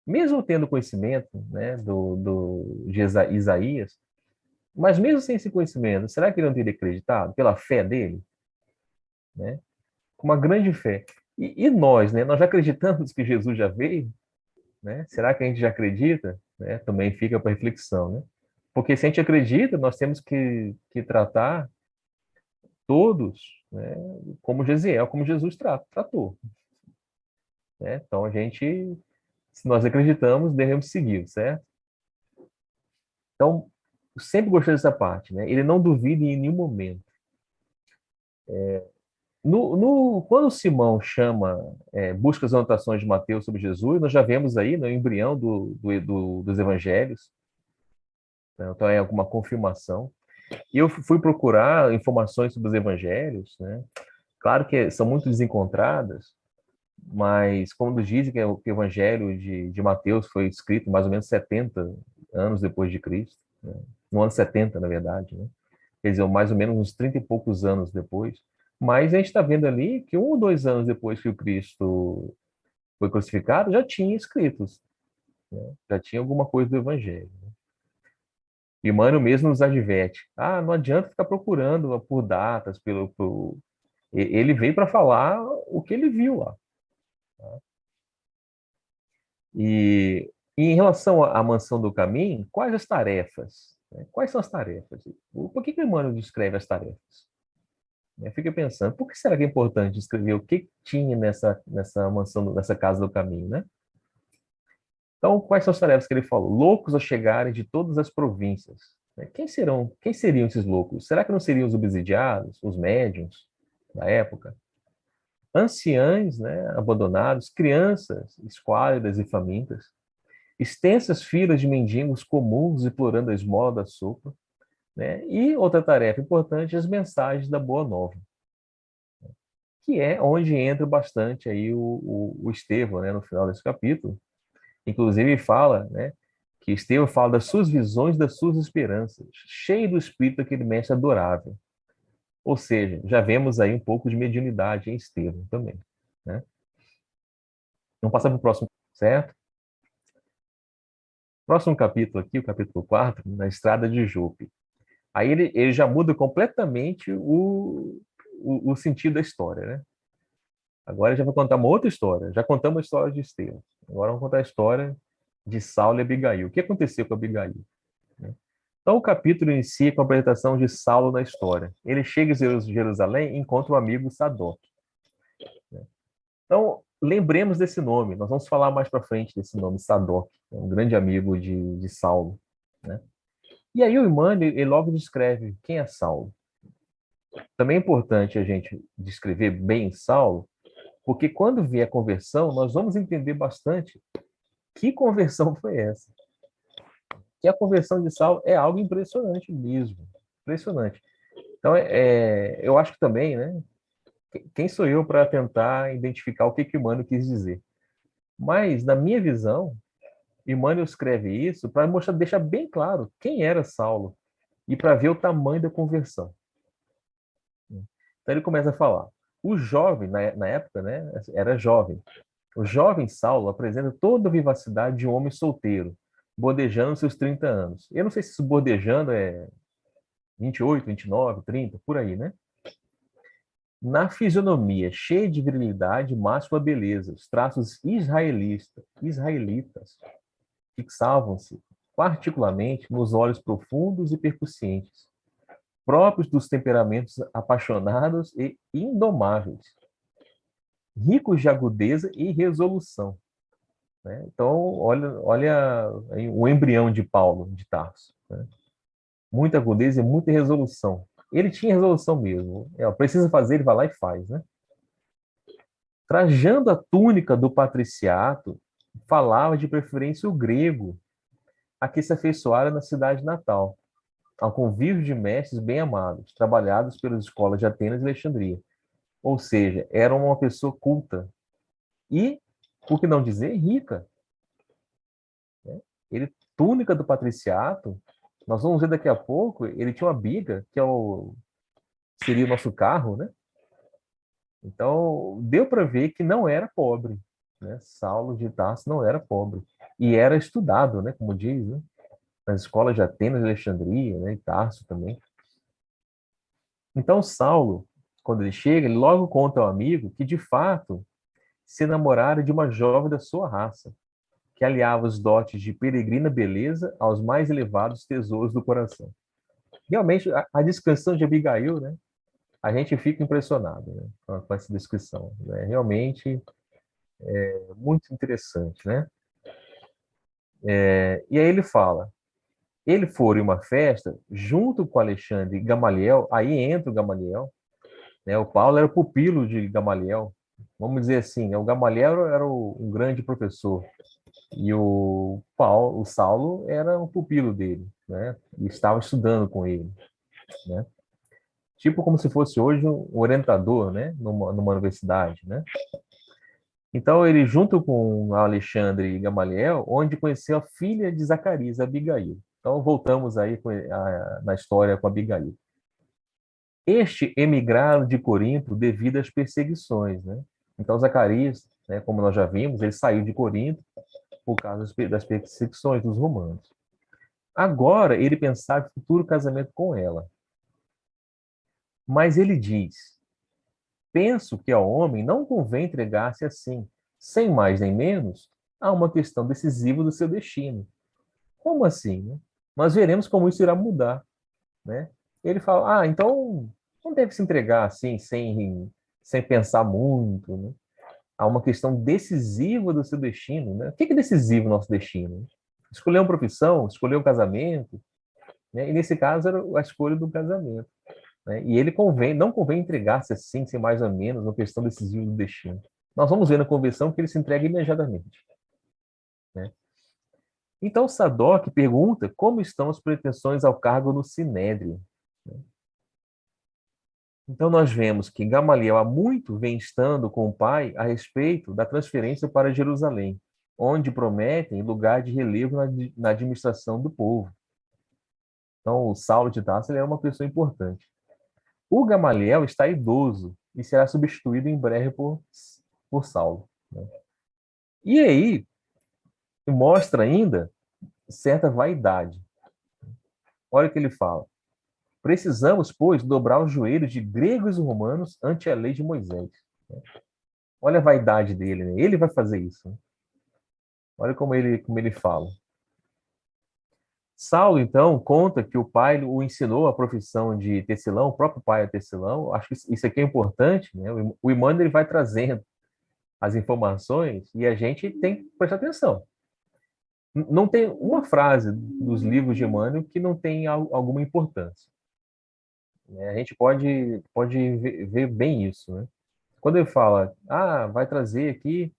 Mesmo tendo conhecimento, né, de Isaías, mas mesmo sem esse conhecimento, será que ele não teria acreditado pela fé dele? Né? Com uma grande fé. E nós, né? Nós já acreditamos que Jesus já veio? Né? Será que a gente já acredita? Né? Também fica para reflexão, né? Porque se a gente acredita, nós temos que tratar todos, né, como Gesiel, como Jesus tratou. Né? Então, se nós acreditamos, devemos seguir, certo? Então, sempre gostei dessa parte, né? Ele não duvida em nenhum momento. Quando Simão busca as anotações de Mateus sobre Jesus, nós já vemos aí no embrião dos evangelhos, né? Então é alguma confirmação. E eu fui procurar informações sobre os evangelhos, né? Claro que são muito desencontradas, mas quando dizem que o evangelho de Mateus foi escrito mais ou menos 70 anos depois de Cristo, né? No ano 70, na verdade, né? Quer dizer, mais ou menos uns 30 e poucos anos depois. Mas a gente está vendo ali que 1 ou 2 anos depois que o Cristo foi crucificado, já tinha escritos, né? Já tinha alguma coisa do Evangelho. E Emmanuel mesmo nos adverte: não adianta ficar procurando por datas, ele veio para falar o que ele viu lá. Tá? E em relação à mansão do caminho, quais as tarefas? Né? Quais são as tarefas? Por que Emmanuel descreve as tarefas? Eu fico pensando, por que será que é importante escrever o que tinha nessa mansão, nessa casa do caminho, né? Então, quais são as tarefas que ele falou? Loucos a chegarem de todas as províncias. Quem seriam esses loucos? Será que não seriam os obsidiados, os médiuns da época? Anciães, né, abandonados, crianças esquálidas e famintas, extensas filas de mendigos comuns implorando a esmola da sopa, né? E outra tarefa importante, as mensagens da Boa Nova, que é onde entra bastante aí o Estevão, né, no final desse capítulo. Inclusive fala, né, que Estevão fala das suas visões, das suas esperanças, cheio do espírito daquele mestre adorável. Ou seja, já vemos aí um pouco de mediunidade em Estevão também, né? Vamos passar para o próximo, certo? Próximo capítulo aqui, o capítulo 4, na Estrada de Jope. Aí ele já muda completamente o sentido da história, né? Agora já vai contar uma outra história. Já contamos a história de Estevão. Agora vamos contar a história de Saulo e Abigail. O que aconteceu com Abigail, né? Então o capítulo inicia com a apresentação de Saulo na história. Ele chega em Jerusalém e encontra o amigo Sadoc, né? Então lembremos desse nome. Nós vamos falar mais para frente desse nome, Sadoc, um grande amigo de Saulo, né? E aí o Emmanuel, ele logo descreve quem é Saulo. Também é importante a gente descrever bem Saulo, porque quando vier a conversão, nós vamos entender bastante que conversão foi essa. Que a conversão de Saulo é algo impressionante mesmo. Impressionante. Então, eu acho que também, né? Quem sou eu para tentar identificar o que Emmanuel quis dizer? Mas, na minha visão, Emmanuel escreve isso para mostrar, deixar bem claro quem era Saulo e para ver o tamanho da conversão. Então ele começa a falar. O jovem, na época, né, era jovem. O jovem Saulo apresenta toda a vivacidade de um homem solteiro, bordejando seus 30 anos. Eu não sei se isso bordejando é 28, 29, 30, por aí, né? Na fisionomia, cheia de virilidade, máxima beleza, os traços israelitas fixavam-se particularmente nos olhos profundos e percussientes, próprios dos temperamentos apaixonados e indomáveis, ricos de agudeza e resolução, né? Então, olha o embrião de Paulo de Tarso, né? Muita agudeza e muita resolução. Ele tinha resolução mesmo. Precisa fazer, ele vai lá e faz, né? Trajando a túnica do patriciato, falava de preferência o grego, a que se afeiçoara na cidade natal, ao convívio de mestres bem amados, trabalhados pelas escolas de Atenas e Alexandria. Ou seja, era uma pessoa culta e, por que não dizer, rica, né? Ele, túnica do patriciato, nós vamos ver daqui a pouco, ele tinha uma biga, que seria o nosso carro, né? Então, deu para ver que não era pobre, né? Saulo de Tarso não era pobre. E era estudado, né? Como diz, né? Nas escolas de Atenas e Alexandria, né? E Tarso também. Então, Saulo, quando ele chega, ele logo conta ao amigo que, de fato, se namorara de uma jovem da sua raça, que aliava os dotes de peregrina beleza aos mais elevados tesouros do coração. Realmente, a descrição de Abigail, né? A gente fica impressionado, né, com essa descrição, né? Realmente é muito interessante, né? E aí ele fala, ele for em uma festa junto com Alexandre e Gamaliel, aí entra o Gamaliel, né? O Paulo era o pupilo de Gamaliel, vamos dizer assim, né? O Gamaliel era um grande professor e o Saulo era um pupilo dele, né? E estava estudando com ele, né? Tipo como se fosse hoje um orientador, né? Numa universidade, né? Então ele, junto com Alexandre e Gamaliel, onde conheceu a filha de Zacarias, Abigail. Então voltamos aí na história com Abigail. Este emigrado de Corinto devido às perseguições, né? Então Zacarias, né, como nós já vimos, ele saiu de Corinto por causa das perseguições dos romanos. Agora ele pensava em futuro casamento com ela. Mas ele diz: penso que ao homem não convém entregar-se assim, sem mais nem menos, a uma questão decisiva do seu destino. Como assim, né? Nós veremos como isso irá mudar, né? Ele fala, então não deve se entregar assim, sem pensar muito, né? Há uma questão decisiva do seu destino, né? O que é decisivo no nosso destino? Escolher uma profissão, escolher um casamento, né? E nesse caso era a escolha do casamento, né? E ele não convém entregar-se assim, sem mais ou menos, uma questão decisiva do destino. Nós vamos ver na conversão que ele se entrega imediatamente, né? Então Sadoc pergunta como estão as pretensões ao cargo no Sinédrio. Então nós vemos que Gamaliel há muito vem estando com o pai a respeito da transferência para Jerusalém, onde prometem lugar de relevo na administração do povo. Então o Saulo de Tarso ele é uma pessoa importante. O Gamaliel está idoso e será substituído em breve por Saulo, né? E aí mostra ainda certa vaidade. Olha o que ele fala. Precisamos, pois, dobrar os joelhos de gregos e romanos ante a lei de Moisés. Olha a vaidade dele, né? Ele vai fazer isso, né? Olha como ele fala. Saulo, então, conta que o pai o ensinou a profissão de tecelão, o próprio pai é tecelão. Acho que isso aqui é importante, né? O Emmanuel ele vai trazendo as informações e a gente tem que prestar atenção. Não tem uma frase dos livros de Emmanuel que não tem alguma importância, né? A gente pode ver bem isso, né? Quando ele fala, vai trazer aqui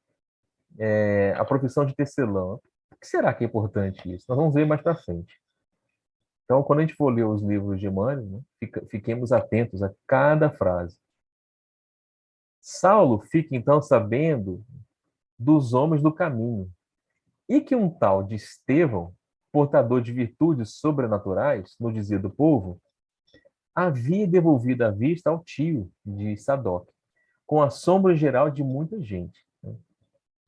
a profissão de tecelão, por que será que é importante isso? Nós vamos ver mais para frente. Então, quando a gente for ler os livros de Emmanuel, né, fiquemos atentos a cada frase. Saulo fica então sabendo dos homens do caminho e que um tal de Estevão, portador de virtudes sobrenaturais, no dizer do povo, havia devolvido a vista ao tio de Sadoc, com a sombra geral de muita gente.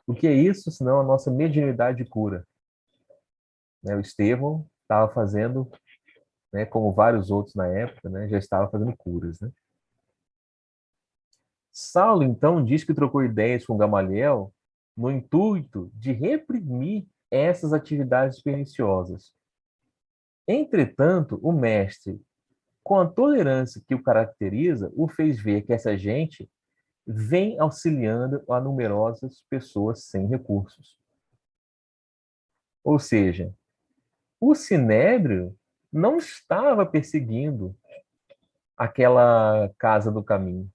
O que é isso, senão a nossa mediunidade cura, né? O Estevão estava fazendo, né, como vários outros na época, né, já estava fazendo curas, né? Saulo, então, diz que trocou ideias com Gamaliel no intuito de reprimir essas atividades perniciosas. Entretanto, o mestre, com a tolerância que o caracteriza, o fez ver que essa gente vem auxiliando a numerosas pessoas sem recursos. Ou seja, o Sinédrio não estava perseguindo aquela casa do caminho.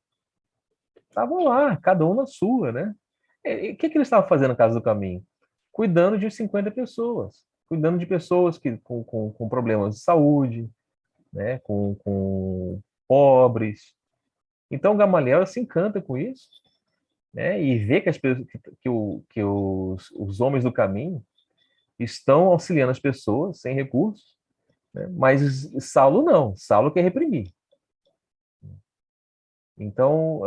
Estavam lá, cada um na sua, né? E o que ele estava fazendo na casa do caminho? Cuidando de 50 pessoas. Cuidando de pessoas com problemas de saúde, né? Com pobres. Então, Gamaliel se encanta com isso, né? E vê que, os homens do caminho estão auxiliando as pessoas sem recursos, né? Mas Saulo não. Saulo quer reprimir. Então,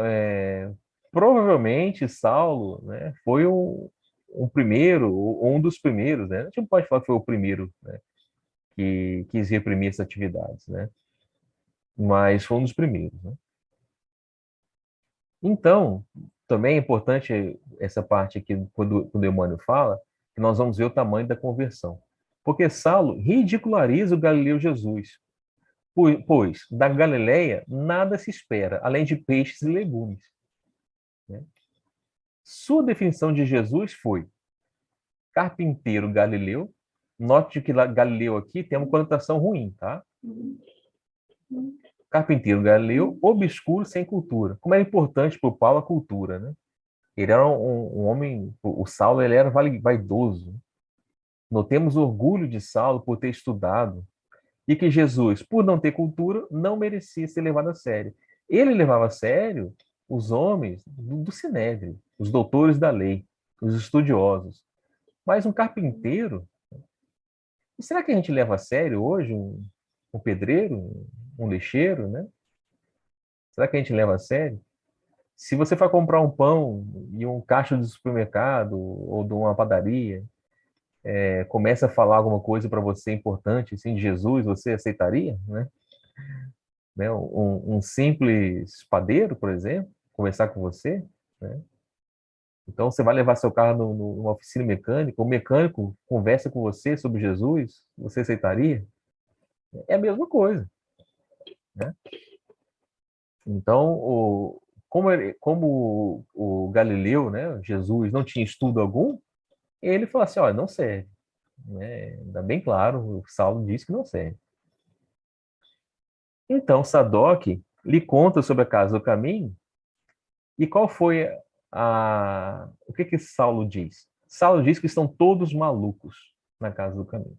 provavelmente Saulo, né, foi um primeiro, um dos primeiros, né? A gente não pode falar que foi o primeiro, né, que quis reprimir essas atividades, né? Mas foi um dos primeiros, né? Então, também é importante essa parte aqui, quando Emmanuel fala, que nós vamos ver o tamanho da conversão. Porque Saulo ridiculariza o Galileu Jesus, pois da Galileia nada se espera, além de peixes e legumes, né? Sua definição de Jesus foi carpinteiro Galileu. Note que Galileu aqui tem uma conotação ruim, tá? Carpinteiro Galileu, obscuro, sem cultura. Como é importante para o Paulo a cultura, né? Ele era um homem, o Saulo ele era vaidoso. Notemos o orgulho de Saulo por ter estudado e que Jesus, por não ter cultura, não merecia ser levado a sério. Ele levava a sério os homens do Sinédrio, os doutores da lei, os estudiosos. Mas um carpinteiro, e será que a gente leva a sério hoje um pedreiro, um lixeiro, né? Será que a gente leva a sério? Se você for comprar um pão e um caixa de supermercado ou de uma padaria, começa a falar alguma coisa para você importante, assim, de Jesus, você aceitaria, né? Um simples padeiro, por exemplo, conversar com você, né? Então, você vai levar seu carro numa oficina mecânica, o mecânico conversa com você sobre Jesus, você aceitaria? É a mesma coisa, né? Então, como o Galileu, né, Jesus, não tinha estudo algum, ele falou assim, olha, não serve, né? Ainda bem claro, o Saulo disse que não serve. Então, Sadoc lhe conta sobre a casa do caminho, e qual foi o que Saulo diz? Saulo diz que estão todos malucos na casa do caminho.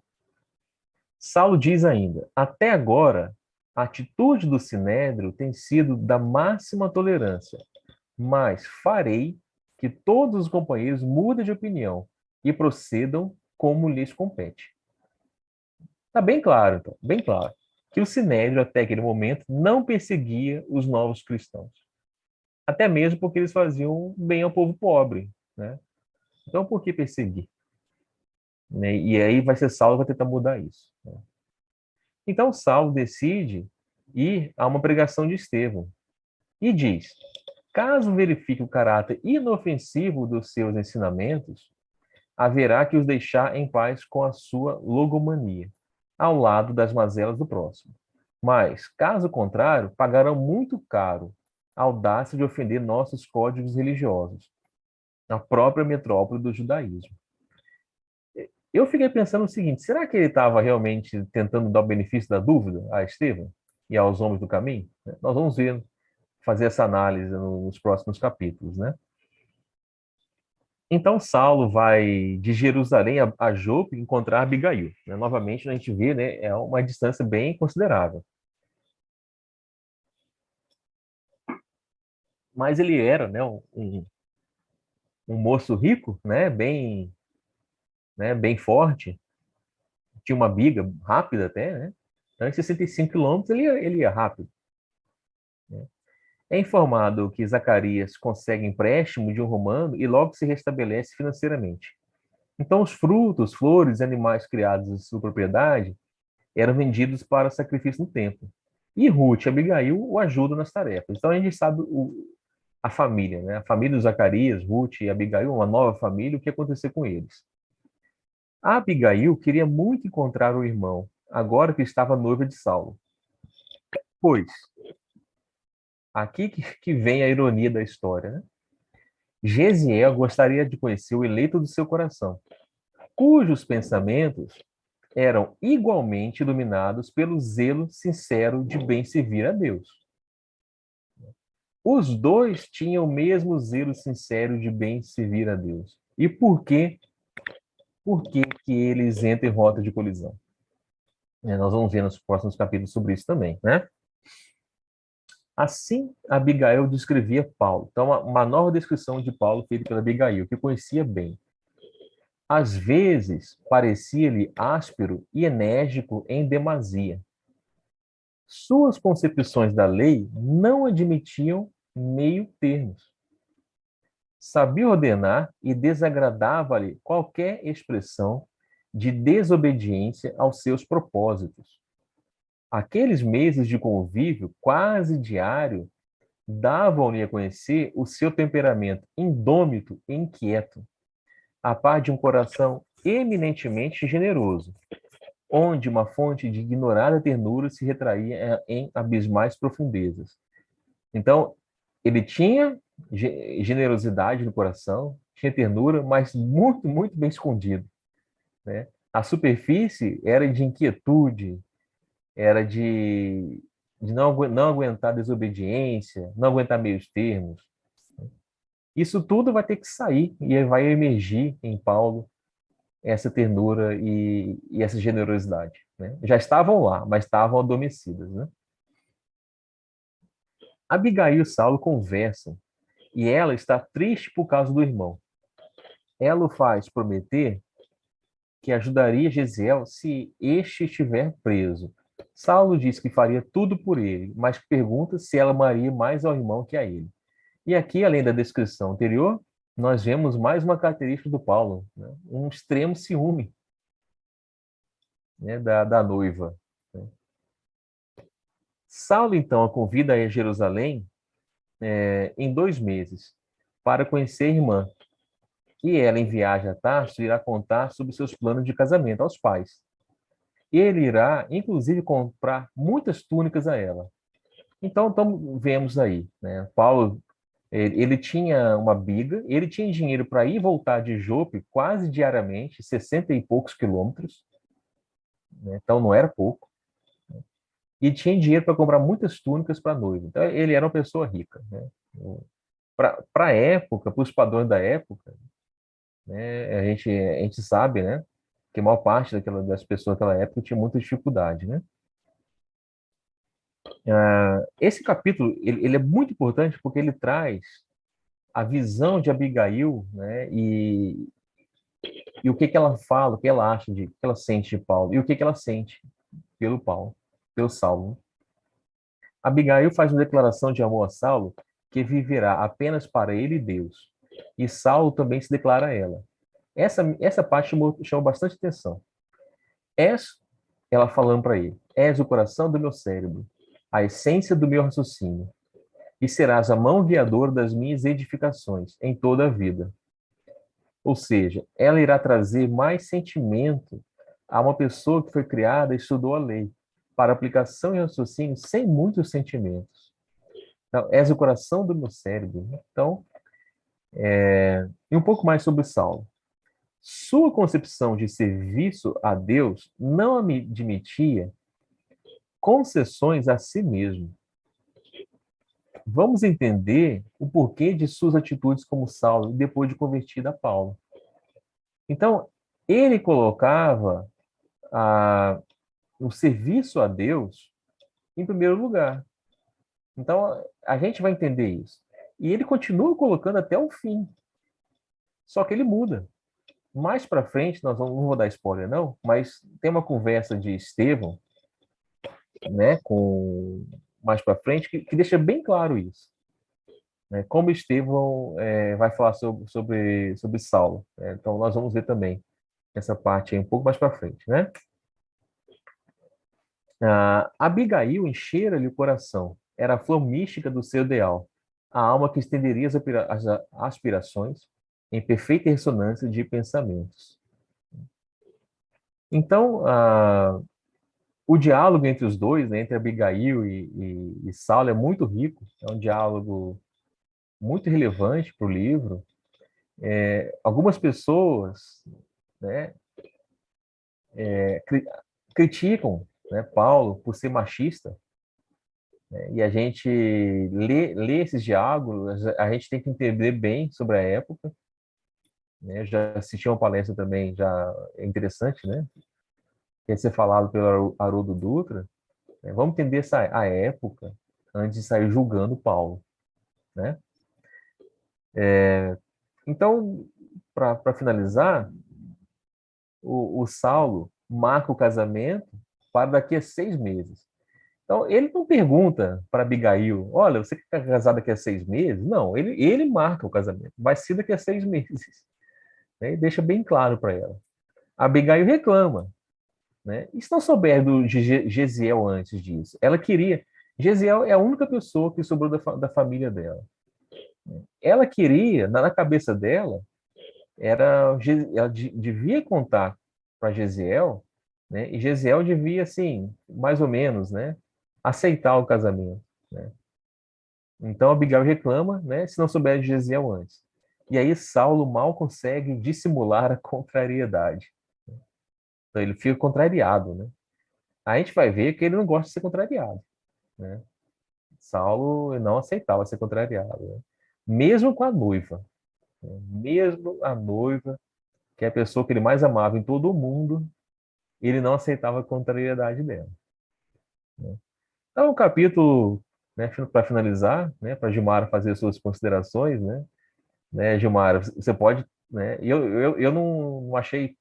Saulo diz ainda: até agora, a atitude do Sinédrio tem sido da máxima tolerância, mas farei que todos os companheiros mudem de opinião e procedam como lhes compete. Está bem claro, então, bem claro, que o Sinédrio, até aquele momento, não perseguia os novos cristãos. Até mesmo porque eles faziam bem ao povo pobre, né? Então, por que perseguir? Né? E aí vai ser Saulo que vai tentar mudar isso, né? Então, Saulo decide ir a uma pregação de Estevão e diz: caso verifique o caráter inofensivo dos seus ensinamentos, haverá que os deixar em paz com a sua logomania, ao lado das mazelas do próximo. Mas, caso contrário, pagarão muito caro a audácia de ofender nossos códigos religiosos, a própria metrópole do judaísmo. Eu fiquei pensando o seguinte: será que ele estava realmente tentando dar o benefício da dúvida a Estevão e aos homens do caminho? Nós vamos ver, fazer essa análise nos próximos capítulos, né? Então Saulo vai de Jerusalém a Jope encontrar Abigail, né? Novamente a gente vê, né, é uma distância bem considerável. Mas ele era, né, um moço rico, né, bem forte, tinha uma biga rápida até, né? Então, em 65 quilômetros ele ia rápido, né? É informado que Zacarias consegue empréstimo de um romano e logo se restabelece financeiramente. Então, os frutos, flores e animais criados em sua propriedade eram vendidos para sacrifício no templo. E Ruth e Abigail o ajudam nas tarefas. Então, a gente sabe a família, né? A família de Zacarias, Ruth e Abigail, uma nova família, o que aconteceu com eles. A Abigail queria muito encontrar o irmão, agora que estava noiva de Saulo. Pois, aqui que vem a ironia da história, né? Gesiel gostaria de conhecer o eleito do seu coração, cujos pensamentos eram igualmente iluminados pelo zelo sincero de bem servir a Deus. Os dois tinham o mesmo zelo sincero de bem servir a Deus. E por quê? Por que que eles entram em rota de colisão? Nós vamos ver nos próximos capítulos sobre isso também, né? Assim, Abigail descrevia Paulo. Então, uma nova descrição de Paulo feita pela Abigail, que conhecia bem. Às vezes, parecia-lhe áspero e enérgico em demasia. Suas concepções da lei não admitiam meio termos. Sabia ordenar e desagradava-lhe qualquer expressão de desobediência aos seus propósitos. Aqueles meses de convívio quase diário davam-lhe a conhecer o seu temperamento indômito e inquieto, a par de um coração eminentemente generoso, onde uma fonte de ignorada ternura se retraía em abismais profundezas. Então, ele tinha generosidade no coração, tinha ternura, mas muito, muito bem escondido, né? A superfície era de inquietude, era de não aguentar desobediência, não aguentar meios termos. Isso tudo vai ter que sair e vai emergir em Paulo essa ternura e essa generosidade, né? Já estavam lá, mas estavam adormecidas, né? Abigail e Saulo conversam e ela está triste por causa do irmão. Ela o faz prometer que ajudaria Gesiel se este estiver preso. Saulo diz que faria tudo por ele, mas pergunta se ela amaria mais ao irmão que a ele. E aqui, além da descrição anterior, nós vemos mais uma característica do Paulo, né? Um extremo ciúme, né, da noiva, né? Saulo, então, a convida a Jerusalém em 2 meses para conhecer a irmã. E ela, em viagem a Tarso, irá contar sobre seus planos de casamento aos pais. Ele irá, inclusive, comprar muitas túnicas a ela. Então vemos aí, né? Paulo, ele tinha uma biga, ele tinha dinheiro para ir e voltar de Jope quase diariamente, 60 e poucos quilômetros, né? Então não era pouco. e tinha dinheiro para comprar muitas túnicas para a noiva. Então, ele era uma pessoa rica, né? Para a época, para os padrões da época, né, a gente sabe, né, que a maior parte das pessoas daquela época tinha muita dificuldade, né? Esse capítulo ele é muito importante porque ele traz a visão de Abigail, né, e o que que ela fala, o que ela acha o que ela sente de Paulo, e o que que ela sente pelo Paulo, pelo Saulo. Abigail faz uma declaração de amor a Saulo que viverá apenas para ele e Deus. E Saulo também se declara a ela. Essa parte chamou bastante atenção. És, ela falando para ele, és o coração do meu cérebro, a essência do meu raciocínio, e serás a mão guiadora das minhas edificações em toda a vida. Ou seja, ela irá trazer mais sentimento a uma pessoa que foi criada e estudou a lei, para aplicação e raciocínio sem muitos sentimentos. Então, és o coração do meu cérebro. Então, e um pouco mais sobre Saulo. Sua concepção de serviço a Deus não admitia concessões a si mesmo. Vamos entender o porquê de suas atitudes como Saulo depois de convertido a Paulo. Então, ele colocava o serviço a Deus em primeiro lugar. Então, a gente vai entender isso. E ele continua colocando até o fim. Só que ele muda. Mais para frente, não vou dar spoiler não, mas tem uma conversa de Estevão, né, mais para frente, que deixa bem claro isso. Né, como Estevão vai falar sobre Saulo. Né, então, nós vamos ver também essa parte aí um pouco mais para frente, né? Abigail enchera-lhe o coração. Era a flor mística do seu ideal, a alma que estenderia as aspirações em perfeita ressonância de pensamentos. Então, o diálogo entre os dois, né, entre Abigail e Saulo, é muito rico. É um diálogo muito relevante para o livro. Algumas pessoas, né, criticam, né, Paulo por ser machista, né, e a gente lê esses diálogos, a gente tem que entender bem sobre a época. Né, eu já assisti uma palestra também, já é interessante, né, que ia ser falado pelo Haroldo Dutra. Né, vamos entender a época antes de sair julgando Paulo, né? Então, para finalizar, o Saulo marca o casamento para daqui a 6 meses. Então, ele não pergunta para Abigail, olha, você quer ficar casado daqui a 6 meses? Não, ele marca o casamento. Vai ser daqui a 6 meses. Né? E deixa bem claro para ela. A Abigail reclama. Né? E se não souber de Gesiel antes disso? Ela queria... Gesiel é a única pessoa que sobrou da família dela. Ela queria, na cabeça dela, ela devia contar para Gesiel, né? E Gesiel devia, assim, mais ou menos, né, aceitar o casamento, né? Então Abigail reclama, né, se não souber de Gesiel antes. E aí Saulo mal consegue dissimular a contrariedade. Então ele fica contrariado, né? A gente vai ver que ele não gosta de ser contrariado, né? Saulo não aceitava ser contrariado, né? Mesmo com a noiva, né? Mesmo a noiva, que é a pessoa que ele mais amava em todo o mundo, ele não aceitava a contrariedade dela. Né? Então, o capítulo, né, para finalizar, né, para Gilmar fazer suas considerações, né, Gilmar, você pode, né, eu não achei,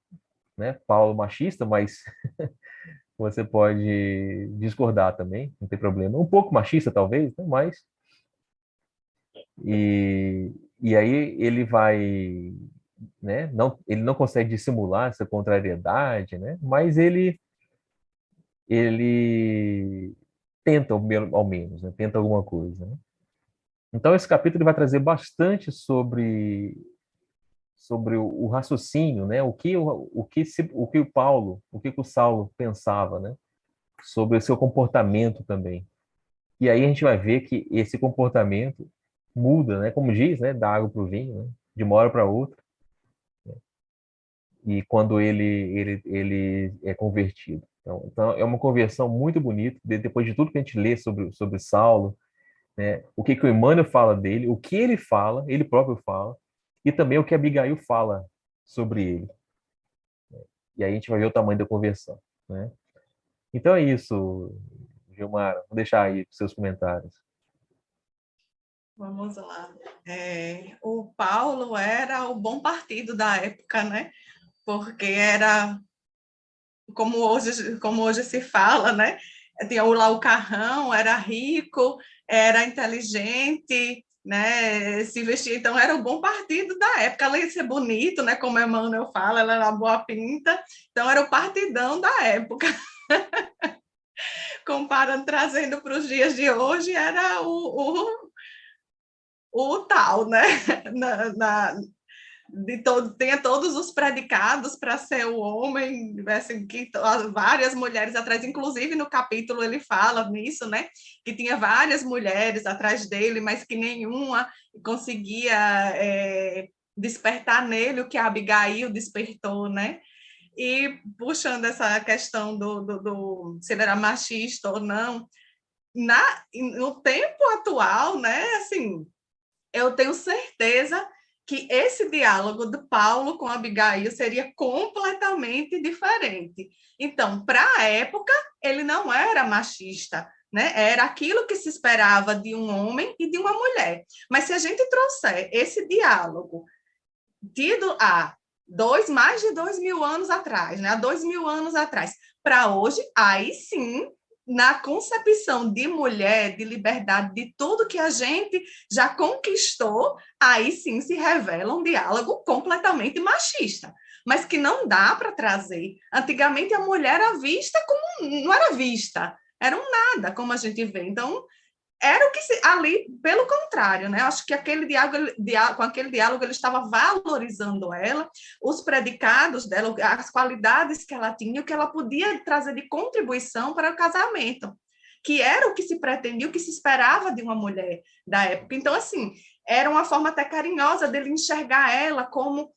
né, Paulo machista, mas você pode discordar também, não tem problema. Um pouco machista, talvez, né, mas e, e aí ele vai, né, ele não consegue dissimular essa contrariedade, né, mas ele tenta ao menos, né? Tenta alguma coisa, né? Então esse capítulo vai trazer bastante sobre o raciocínio, né? O que o Saulo pensava, né? Sobre o seu comportamento também. E aí a gente vai ver que esse comportamento muda, né? Como diz, né? Da água para o vinho, né? De uma hora para outra. E quando ele é convertido. Então, é uma conversão muito bonita, depois de tudo que a gente lê sobre Saulo, né? O que o Emmanuel fala dele, o que ele fala, ele próprio fala, e também o que Abigail fala sobre ele. E aí a gente vai ver o tamanho da conversão, né? Então é isso, Gilmar. Vou deixar aí os seus comentários. Vamos lá. O Paulo era o bom partido da época, né? Porque era, como hoje se fala, né? Tinha lá o carrão, era rico, era inteligente, né? Se vestia, então era o bom partido da época. Além de ser bonito, né? Como Emmanuel fala, ela era boa pinta, então era o partidão da época. Comparando, trazendo para os dias de hoje, era o tal, né? Tinha todos os predicados para ser o homem, assim, que várias mulheres atrás, inclusive no capítulo ele fala nisso, né? Que tinha várias mulheres atrás dele, mas que nenhuma conseguia despertar nele o que a Abigail despertou, né? E puxando essa questão se ele era machista ou não, no tempo atual, né? Assim, eu tenho certeza que esse diálogo do Paulo com Abigail seria completamente diferente. Então, para a época, ele não era machista, né? Era aquilo que se esperava de um homem e de uma mulher. Mas se a gente trouxer esse diálogo tido há mais de 2.000 anos atrás, né? Há 2.000 anos atrás, para hoje, aí sim, na concepção de mulher, de liberdade, de tudo que a gente já conquistou, aí sim se revela um diálogo completamente machista, mas que não dá para trazer. Antigamente a mulher era vista como não era vista, era um nada, como a gente vê. Então, era o que ali, pelo contrário, né? Acho que com aquele diálogo ele estava valorizando ela, os predicados dela, as qualidades que ela tinha, o que ela podia trazer de contribuição para o casamento, que era o que se pretendia, o que se esperava de uma mulher da época. Então, assim, era uma forma até carinhosa dele enxergar ela como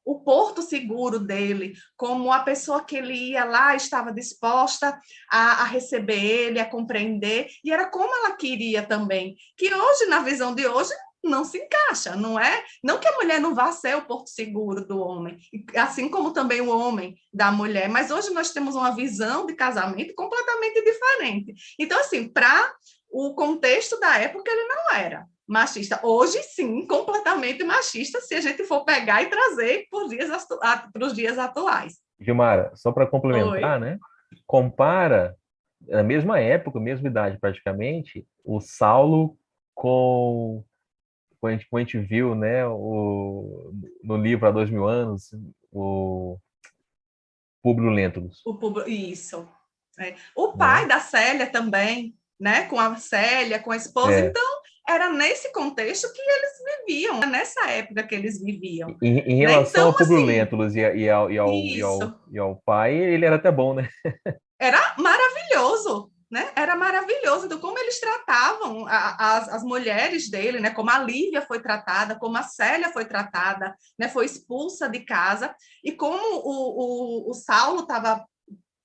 o porto seguro dele, como a pessoa que ele ia lá estava disposta a receber ele, a compreender, e era como ela queria também, que hoje, na visão de hoje, não se encaixa, não é? Não que a mulher não vá ser o porto seguro do homem, assim como também o homem da mulher, mas hoje nós temos uma visão de casamento completamente diferente. Então, assim, para o contexto da época, ele não era machista. Hoje, sim, completamente machista, se a gente for pegar e trazer para os dias atuais. Gilmara, só para complementar, Oi. né? Compara, na mesma época, mesma idade praticamente, o Saulo com, como a gente viu, né, no livro Há 2.000 anos, o Públio Lentulus, Isso. O pai né? da Célia também, né? Com a Célia, com a esposa. É, Então, era nesse contexto que eles viviam, nessa época que eles viviam. em Né? relação ao Então, Públio assim, Lentulus isso. e ao pai, ele era até bom, né? Era maravilhoso. Né? Era maravilhoso. Então, como eles tratavam as mulheres dele, né? Como a Lívia foi tratada, como a Célia foi tratada, né? Foi expulsa de casa, e como o Saulo estava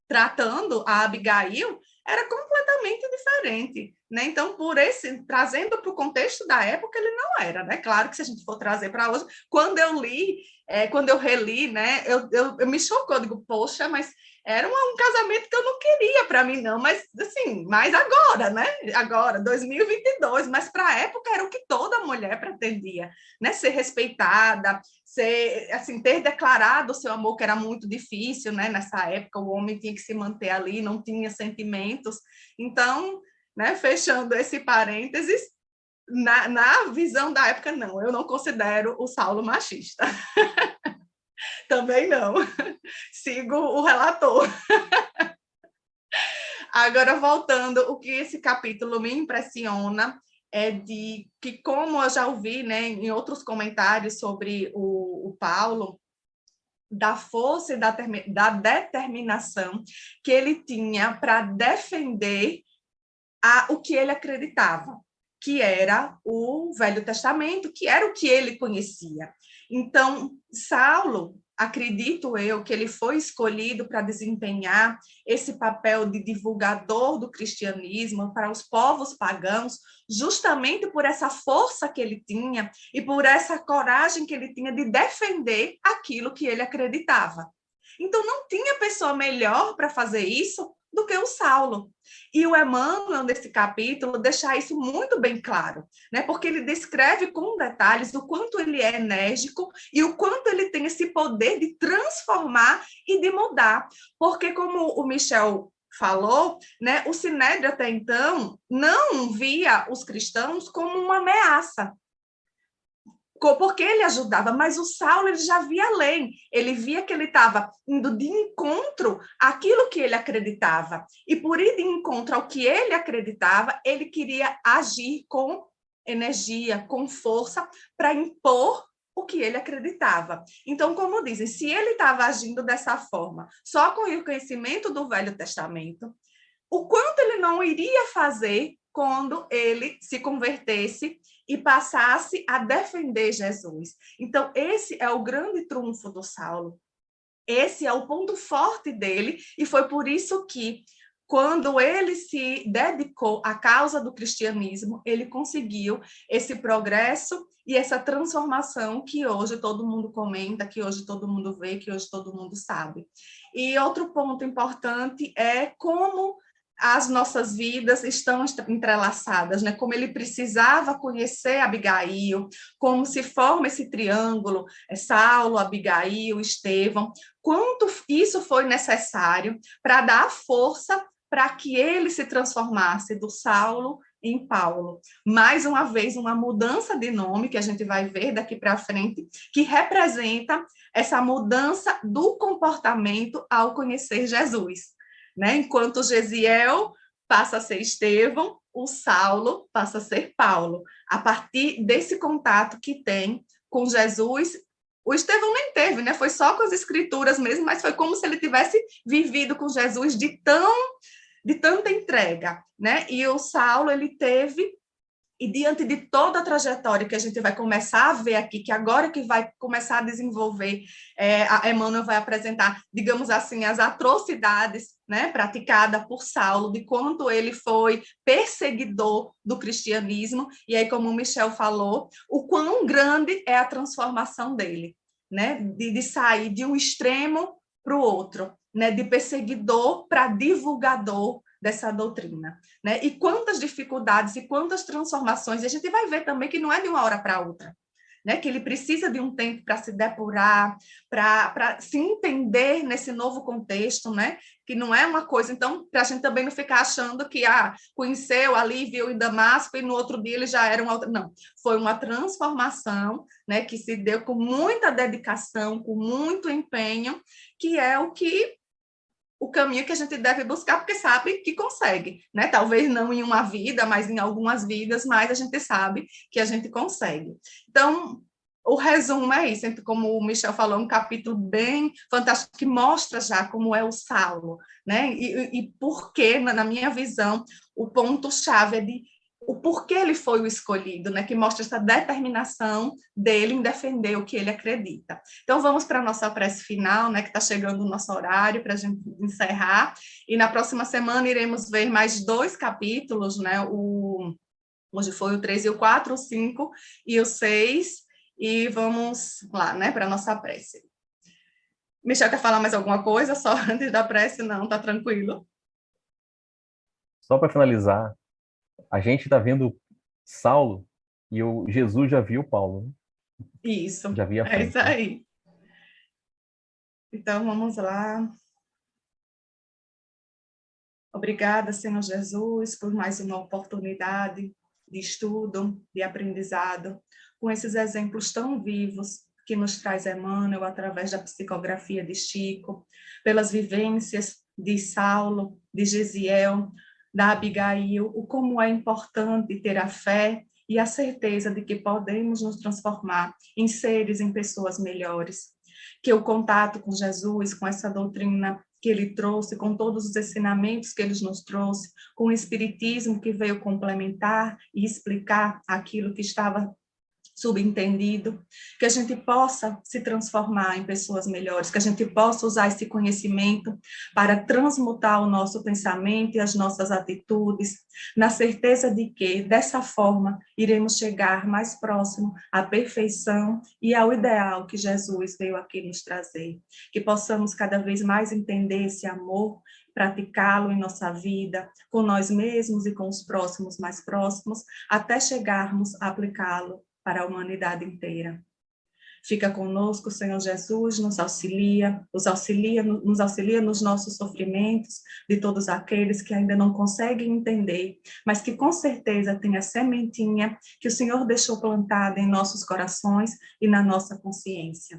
tratando a Abigail era completamente diferente, né? Então, trazendo para o contexto da época, ele não era, né? Claro que se a gente for trazer para hoje, quando eu reli, né? Eu me chocou, eu digo, poxa, mas era um casamento que eu não queria para mim, não, mas assim, mas agora, né? Agora, 2022, mas para a época era o que toda mulher pretendia, né? Ser respeitada, assim, ter declarado o seu amor, que era muito difícil, né? Nessa época, o homem tinha que se manter ali, não tinha sentimentos. Então, né, fechando esse parênteses, na visão da época, não, eu não considero o Saulo machista. Também não. Sigo o relator. Agora, voltando, o que esse capítulo me impressiona é de que, como eu já ouvi, né, em outros comentários sobre o Paulo, da força e da determinação que ele tinha para defender o que ele acreditava, que era o Velho Testamento, que era o que ele conhecia. Então, Saulo, acredito eu que ele foi escolhido para desempenhar esse papel de divulgador do cristianismo para os povos pagãos, justamente por essa força que ele tinha e por essa coragem que ele tinha de defender aquilo que ele acreditava. Então, não tinha pessoa melhor para fazer isso do que o Saulo. E o Emmanuel, nesse capítulo, deixa isso muito bem claro, né? Porque ele descreve com detalhes o quanto ele é enérgico e o quanto ele tem esse poder de transformar e de mudar. Porque, como o Michel falou, né, o Sinédrio até então não via os cristãos como uma ameaça, porque ele ajudava, mas o Saulo ele já via além, ele via que ele estava indo de encontro àquilo que ele acreditava, e por ir de encontro ao que ele acreditava, ele queria agir com energia, com força, para impor o que ele acreditava. Então, como dizem, se ele estava agindo dessa forma, só com o conhecimento do Velho Testamento, o quanto ele não iria fazer quando ele se convertesse e passasse a defender Jesus. Então, esse é o grande trunfo do Saulo. Esse é o ponto forte dele, e foi por isso que, quando ele se dedicou à causa do cristianismo, ele conseguiu esse progresso e essa transformação que hoje todo mundo comenta, que hoje todo mundo vê, que hoje todo mundo sabe. E outro ponto importante é como as nossas vidas estão entrelaçadas, né? Como ele precisava conhecer Abigail, como se forma esse triângulo, Saulo, Abigail, Estevão, quanto isso foi necessário para dar força para que ele se transformasse do Saulo em Paulo. Mais uma vez, uma mudança de nome, que a gente vai ver daqui para frente, que representa essa mudança do comportamento ao conhecer Jesus. Né? Enquanto Gesiel passa a ser Estevão, o Saulo passa a ser Paulo. A partir desse contato que tem com Jesus, o Estevão nem teve, né? Foi só com as escrituras mesmo, mas foi como se ele tivesse vivido com Jesus de tanta entrega, né? E o Saulo, ele teve, e diante de toda a trajetória que a gente vai começar a ver aqui, que agora que vai começar a desenvolver, a Emmanuel vai apresentar, digamos assim, as atrocidades, né, praticadas por Saulo, de quanto ele foi perseguidor do cristianismo, e aí, como o Michel falou, o quão grande é a transformação dele, né, de sair de um extremo para o outro, né, de perseguidor para divulgador dessa doutrina, né? E quantas dificuldades e quantas transformações, e a gente vai ver também que não é de uma hora para outra, né? Que ele precisa de um tempo para se depurar, para se entender nesse novo contexto, né? Que não é uma coisa, então, para a gente também não ficar achando que conheceu ali, viu em Damasco e no outro dia ele já era um outro. Não, foi uma transformação, né? Que se deu com muita dedicação, com muito empenho, que é o caminho que a gente deve buscar, porque sabe que consegue, né? Talvez não em uma vida, mas em algumas vidas, mas a gente sabe que a gente consegue. Então, o resumo é isso, como o Michel falou, um capítulo bem fantástico, que mostra já como é o Saulo, né? E por que, na minha visão, o ponto-chave é de o porquê ele foi o escolhido, né? Que mostra essa determinação dele em defender o que ele acredita. Então, vamos para a nossa prece final, né? Que está chegando o nosso horário para a gente encerrar. E na próxima semana iremos ver mais 2 capítulos, né? Hoje foi o 3 e o 4, o 5 e o 6. E vamos lá, né? Para a nossa prece. Michel, quer falar mais alguma coisa? Só antes da prece? Não, tá tranquilo. Só para finalizar, a gente está vendo Saulo e o Jesus já viu Paulo, né? Isso, Já via a é frente, isso né? aí. Então, vamos lá. Obrigada, Senhor Jesus, por mais uma oportunidade de estudo, de aprendizado, com esses exemplos tão vivos que nos traz Emmanuel através da psicografia de Chico, pelas vivências de Saulo, de Gesiel, da Abigail, o como é importante ter a fé e a certeza de que podemos nos transformar em seres, em pessoas melhores. Que o contato com Jesus, com essa doutrina que ele trouxe, com todos os ensinamentos que ele nos trouxe, com o espiritismo que veio complementar e explicar aquilo que estava subentendido, que a gente possa se transformar em pessoas melhores, que a gente possa usar esse conhecimento para transmutar o nosso pensamento e as nossas atitudes, na certeza de que, dessa forma, iremos chegar mais próximo à perfeição e ao ideal que Jesus veio aqui nos trazer. Que possamos cada vez mais entender esse amor, praticá-lo em nossa vida, com nós mesmos e com os próximos mais próximos, até chegarmos a aplicá-lo para a humanidade inteira. Fica conosco, Senhor Jesus, nos auxilia nos nossos sofrimentos, de todos aqueles que ainda não conseguem entender, mas que com certeza tem a sementinha que o Senhor deixou plantada em nossos corações e na nossa consciência.